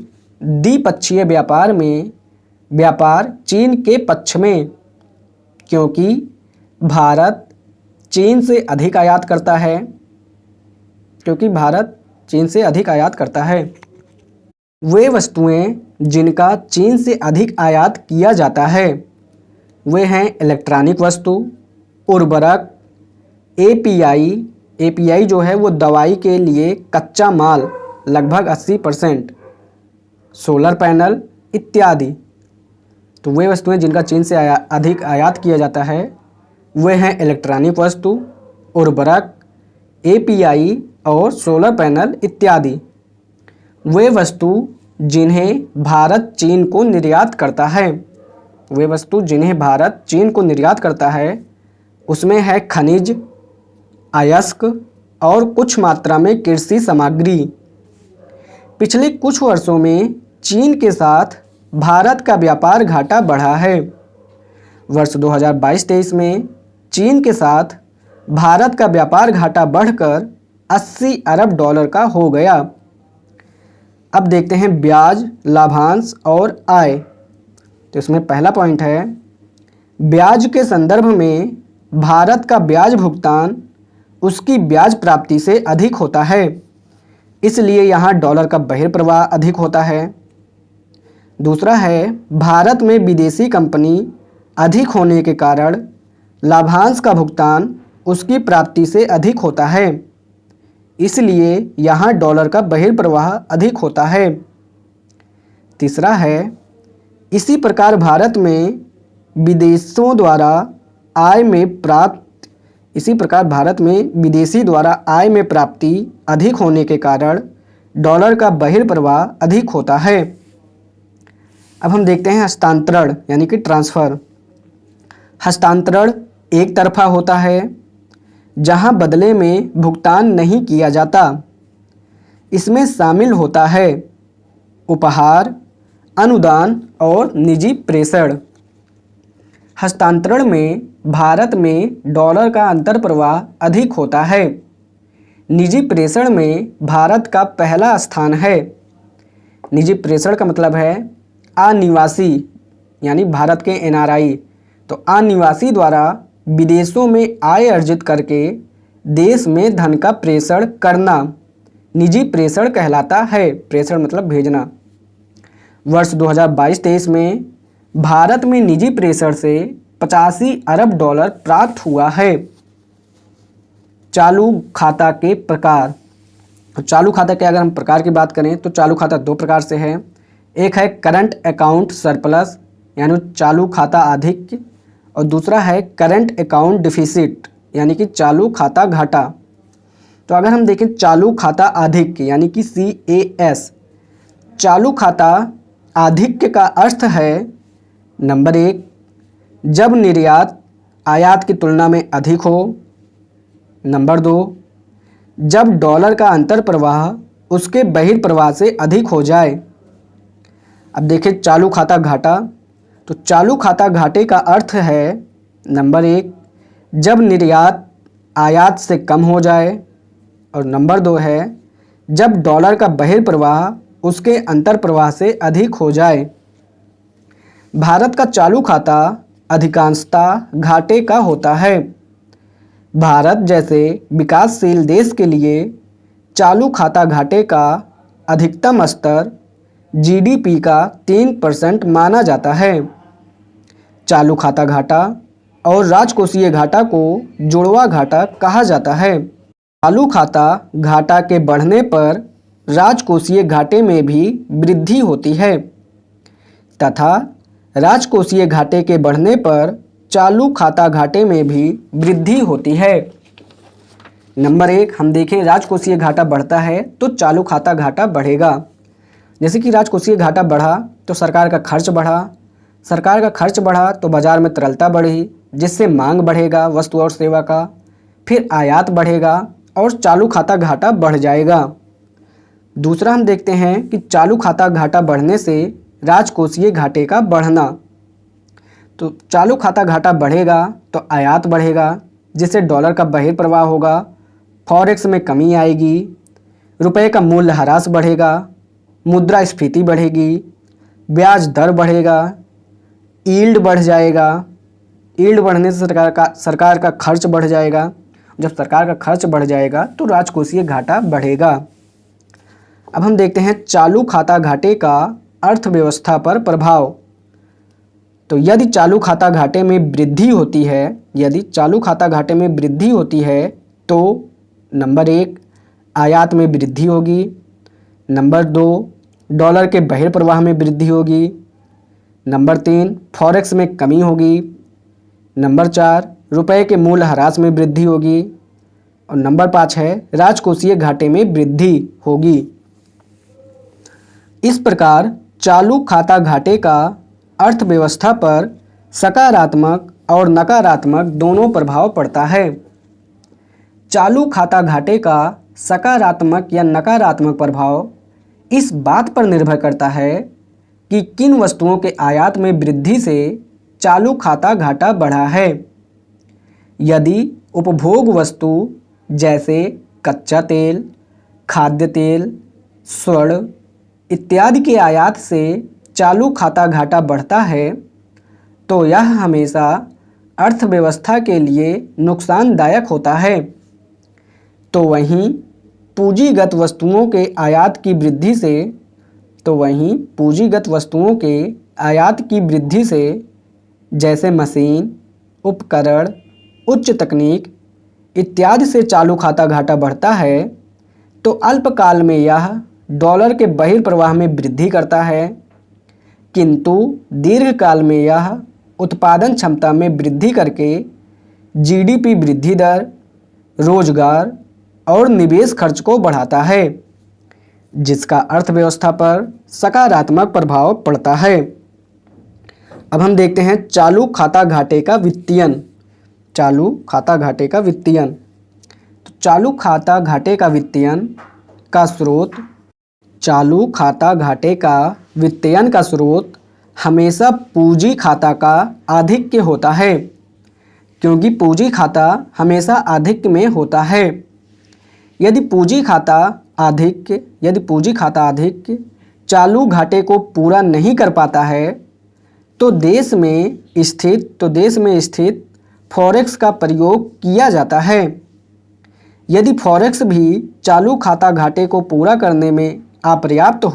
द्विपक्षीय व्यापार चीन के पक्ष में, क्योंकि भारत चीन से अधिक आयात करता है। वे वस्तुएं जिनका चीन से अधिक आयात किया जाता है, वे हैं इलेक्ट्रॉनिक वस्तु, उर्वरक, API जो है वो दवाई के लिए कच्चा माल लगभग 80%, सोलर पैनल इत्यादि। तो वे वस्तुएं जिनका चीन से अधिक आयात किया जाता है, वे हैं इलेक्ट्रॉनिक वस्तु, उर्वरक, API और सोलर पैनल इत्यादि। वे वस्तु जिन्हें भारत चीन को निर्यात करता है, उसमें है खनिज, अयस्क और कुछ मात्रा में कृषि सामग्री। पिछले कुछ वर्षों में चीन के साथ भारत का व्यापार घाटा बढ़ा है। वर्ष 2022-23 में चीन के साथ भारत का व्यापार घाटा बढ़कर $80 अरब का हो गया। अब देखते हैं ब्याज, लाभांश और आय। तो इसमें पहला पॉइंट है, ब्याज के संदर्भ में भारत का ब्याज भुगतान उसकी ब्याज प्राप्ति से अधिक होता है, इसलिए यहाँ डॉलर का बहिर्प्रवाह अधिक होता है। दूसरा है, भारत में विदेशी कंपनी अधिक होने के कारण लाभांश का भुगतान उसकी प्राप्ति से अधिक होता है, इसलिए यहाँ डॉलर का बहिर्प्रवाह अधिक होता है। तीसरा है, इसी प्रकार भारत में विदेशी द्वारा आय में प्राप्ति अधिक होने के कारण डॉलर का बहिर्प्रवाह अधिक होता है। अब हम देखते हैं हस्तांतरण यानी कि ट्रांसफ़र। हस्तांतरण एक तरफा होता है, जहां बदले में भुगतान नहीं किया जाता। इसमें शामिल होता है उपहार, अनुदान और निजी प्रेषण। हस्तांतरण में भारत में डॉलर का अंतर्प्रवाह अधिक होता है। निजी प्रेषण में भारत का पहला स्थान है। निजी प्रेषण का मतलब है अनिवासी यानी भारत के एनआरआई, तो अनिवासी द्वारा विदेशों में आय अर्जित करके देश में धन का प्रेषण करना निजी प्रेषण कहलाता है। प्रेषण मतलब भेजना। वर्ष 2022-23 में भारत में निजी प्रेषण से 85 अरब डॉलर प्राप्त हुआ है। चालू खाता के प्रकार। तो चालू खाता के अगर हम प्रकार की बात करें तो चालू खाता दो प्रकार से है। एक है करंट अकाउंट सरप्लस यानी चालू खाता आधिक्य, और दूसरा है करंट अकाउंट डिफिसिट यानी कि चालू खाता घाटा। तो अगर हम देखें चालू खाता आधिक्य यानी कि CAS, चालू खाता आधिक्य का अर्थ है नंबर 1, जब निर्यात आयात की तुलना में अधिक हो। नंबर 2, जब डॉलर का अंतर प्रवाह उसके बहिर्प्रवाह से अधिक हो जाए। अब देखें चालू खाता घाटा। तो चालू खाता घाटे का अर्थ है नंबर 1, जब निर्यात आयात से कम हो जाए, और नंबर 2 है जब डॉलर का बहिर्प्रवाह उसके अंतर प्रवाह से अधिक हो जाए। भारत का चालू खाता अधिकांशतः घाटे का होता है। भारत जैसे विकासशील देश के लिए चालू खाता घाटे का अधिकतम स्तर GDP का 3% माना जाता है। चालू खाता घाटा और राजकोषीय घाटा को जुड़वा घाटा कहा जाता है। चालू खाता घाटा के बढ़ने पर राजकोषीय घाटे में भी वृद्धि होती है तथा राजकोषीय घाटे के बढ़ने पर चालू खाता घाटे में भी वृद्धि होती है। नंबर 1 हम देखें, राजकोषीय घाटा बढ़ता है तो चालू खाता घाटा बढ़ेगा। जैसे कि राजकोषीय घाटा बढ़ा तो सरकार का खर्च बढ़ा, सरकार का खर्च बढ़ा तो बाजार में तरलता बढ़ी, जिससे मांग बढ़ेगा वस्तु और सेवा का, फिर आयात बढ़ेगा और चालू खाता घाटा बढ़ जाएगा। दूसरा हम देखते हैं कि चालू खाता घाटा बढ़ने से राजकोषीय घाटे का बढ़ना। तो चालू खाता घाटा बढ़ेगा तो आयात बढ़ेगा, जिससे डॉलर का बहिर्प्रवाह होगा, फॉरेक्स में कमी आएगी, रुपए का मूल्य ह्रास बढ़ेगा, मुद्रास्फीति बढ़ेगी, ब्याज दर बढ़ेगा, यील्ड बढ़ जाएगा। यील्ड बढ़ने से सरकार का खर्च बढ़ जाएगा। जब सरकार का खर्च बढ़ जाएगा तो राजकोषीय घाटा बढ़ेगा। अब हम देखते हैं चालू खाता घाटे का अर्थव्यवस्था पर प्रभाव। तो यदि चालू खाता घाटे में वृद्धि होती है, यदि चालू खाता घाटे में वृद्धि होती है तो नंबर 1 आयात में वृद्धि होगी, नंबर 2 डॉलर के बहिर्प्रवाह में वृद्धि होगी, नंबर 3 फॉरेक्स में कमी होगी, नंबर 4 रुपए के मूल्य ह्रास में वृद्धि होगी, और नंबर 5 है राजकोषीय घाटे में वृद्धि होगी। इस प्रकार चालू खाता घाटे का अर्थव्यवस्था पर सकारात्मक और नकारात्मक दोनों प्रभाव पड़ता है। चालू खाता घाटे का सकारात्मक या नकारात्मक प्रभाव इस बात पर निर्भर करता है कि किन वस्तुओं के आयात में वृद्धि से चालू खाता घाटा बढ़ा है। यदि उपभोग वस्तु जैसे कच्चा तेल, खाद्य तेल, स्वर्ण इत्यादि के आयात से चालू खाता घाटा बढ़ता है तो यह हमेशा अर्थव्यवस्था के लिए नुकसानदायक होता है। तो वहीं पूंजीगत वस्तुओं के आयात की वृद्धि से जैसे मशीन, उपकरण, उच्च तकनीक इत्यादि से चालू खाता घाटा बढ़ता है तो अल्पकाल में यह डॉलर के बहिर्प्रवाह में वृद्धि करता है, किंतु दीर्घकाल में यह उत्पादन क्षमता में वृद्धि करके GDP वृद्धि दर, रोजगार और निवेश खर्च को बढ़ाता है, जिसका अर्थव्यवस्था पर सकारात्मक प्रभाव पड़ता है। अब हम देखते हैं चालू खाता घाटे का वित्तीयन। चालू खाता घाटे का वित्तीयन। तो चालू खाता घाटे का वित्तीयन का स्रोत चालू खाता घाटे का वित्तीयन का स्रोत हमेशा पूंजी खाता का आधिक्य होता है, क्योंकि पूंजी खाता हमेशा आधिक्य में होता है। यदि पूंजी खाता आधिक्य चालू घाटे को पूरा नहीं कर पाता है तो देश में स्थित फॉरेक्स का प्रयोग किया जाता है। यदि फॉरेक्स भी चालू खाता घाटे को पूरा करने में अपर्याप्त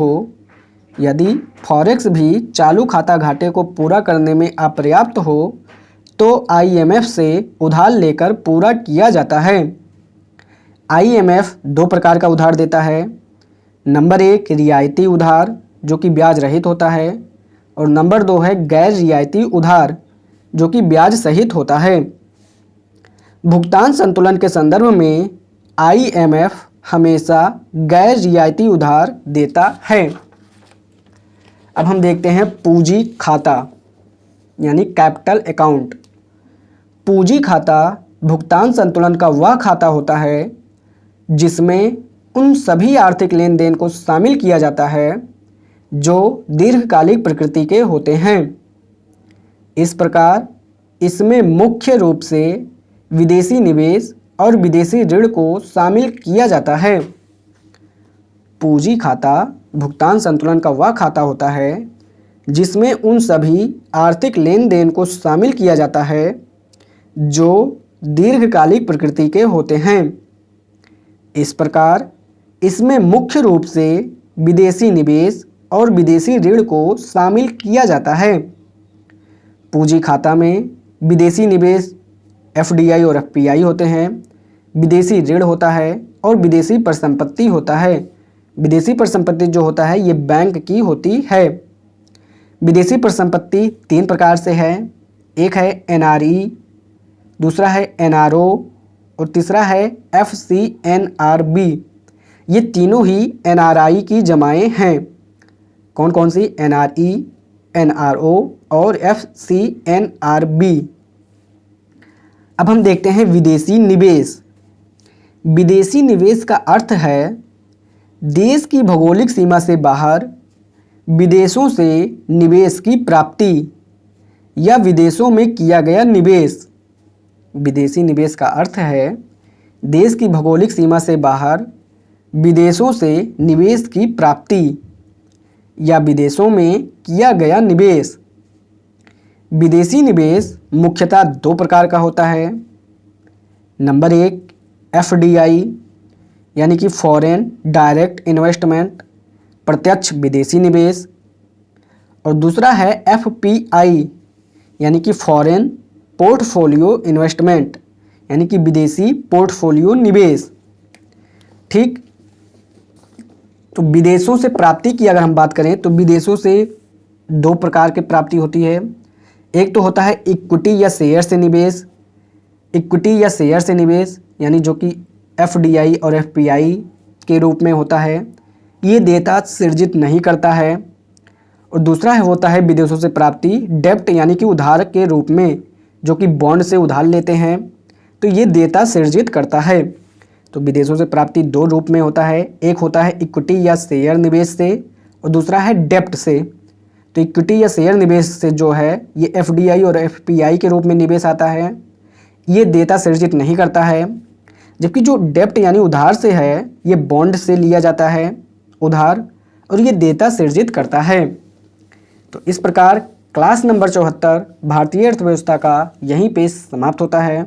हो, तो आईएमएफ से उधार लेकर पूरा किया जाता है। आईएमएफ दो प्रकार का उधार देता है। नंबर 1 रियायती उधार जो कि ब्याज रहित होता है, और नंबर 2 है गैर रियायती उधार जो कि ब्याज सहित होता है। भुगतान संतुलन के संदर्भ में आईएमएफ हमेशा गैर रियायती उधार देता है। अब हम देखते हैं पूंजी खाता यानी कैपिटल अकाउंट। पूंजी खाता भुगतान संतुलन का वह खाता होता है जिसमें उन सभी आर्थिक लेन देन को शामिल किया जाता है जो दीर्घकालिक प्रकृति के होते हैं। इस प्रकार इसमें मुख्य रूप से विदेशी निवेश और विदेशी ऋण को शामिल किया जाता है। पूंजी खाता भुगतान संतुलन का वह खाता होता है जिसमें उन सभी आर्थिक लेन देन को शामिल किया जाता है जो दीर्घकालिक प्रकृति के होते हैं। इस प्रकार इसमें मुख्य रूप से विदेशी निवेश और विदेशी ऋण को शामिल किया जाता है। पूंजी खाता में विदेशी निवेश एफडीआई और एफपीआई होते हैं, विदेशी ऋण होता है और विदेशी परिसंपत्ति होता है। विदेशी परिसंपत्ति जो होता है ये बैंक की होती है। विदेशी परिसंपत्ति 3 प्रकार से है। एक है एनआरई, दूसरा है एनआरओ और तीसरा है एफसीएनआरबी। ये तीनों ही एनआरआई की जमाएं हैं। कौन कौन सी? एनआरई, एनआरओ और एफसीएनआरबी। अब हम देखते हैं विदेशी निवेश। विदेशी निवेश का अर्थ है देश की भौगोलिक सीमा से बाहर विदेशों से निवेश की प्राप्ति या विदेशों में किया गया निवेश। विदेशी निवेश का अर्थ है देश की भौगोलिक सीमा से बाहर विदेशों से निवेश की प्राप्ति या विदेशों में किया गया निवेश। विदेशी निवेश मुख्यतः 2 प्रकार का होता है। नंबर 1 एफडीआई यानी कि फॉरेन डायरेक्ट इन्वेस्टमेंट, प्रत्यक्ष विदेशी निवेश, और दूसरा है एफपीआई यानी कि फॉरेन पोर्टफोलियो इन्वेस्टमेंट यानी कि विदेशी पोर्टफोलियो निवेश। ठीक, तो विदेशों से प्राप्ति की अगर हम बात करें तो विदेशों से 2 प्रकार की प्राप्ति होती है। एक तो होता है इक्विटी या शेयर से निवेश। इक्विटी या शेयर से निवेश यानी जो कि एफडीआई और एफपीआई के रूप में होता है, ये देयता सृजित नहीं करता है। और दूसरा होता है विदेशों से प्राप्ति डेब्ट यानी कि उधार के रूप में, जो कि बॉन्ड से उधार लेते हैं, तो ये देयता सृजित करता है। तो विदेशों से प्राप्ति 2 रूप में होता है। एक होता है इक्विटी या शेयर निवेश से और दूसरा है डेब्ट से। तो इक्विटी या शेयर निवेश से जो है ये एफडीआई और एफपीआई के रूप में निवेश आता है, ये देयता सृजित नहीं करता है। जबकि जो डेब्ट यानी उधार से है ये बॉन्ड से लिया जाता है उधार और ये देयता सृजित करता है। तो इस प्रकार क्लास नंबर 74 भारतीय अर्थव्यवस्था का यहीं पे समाप्त होता है।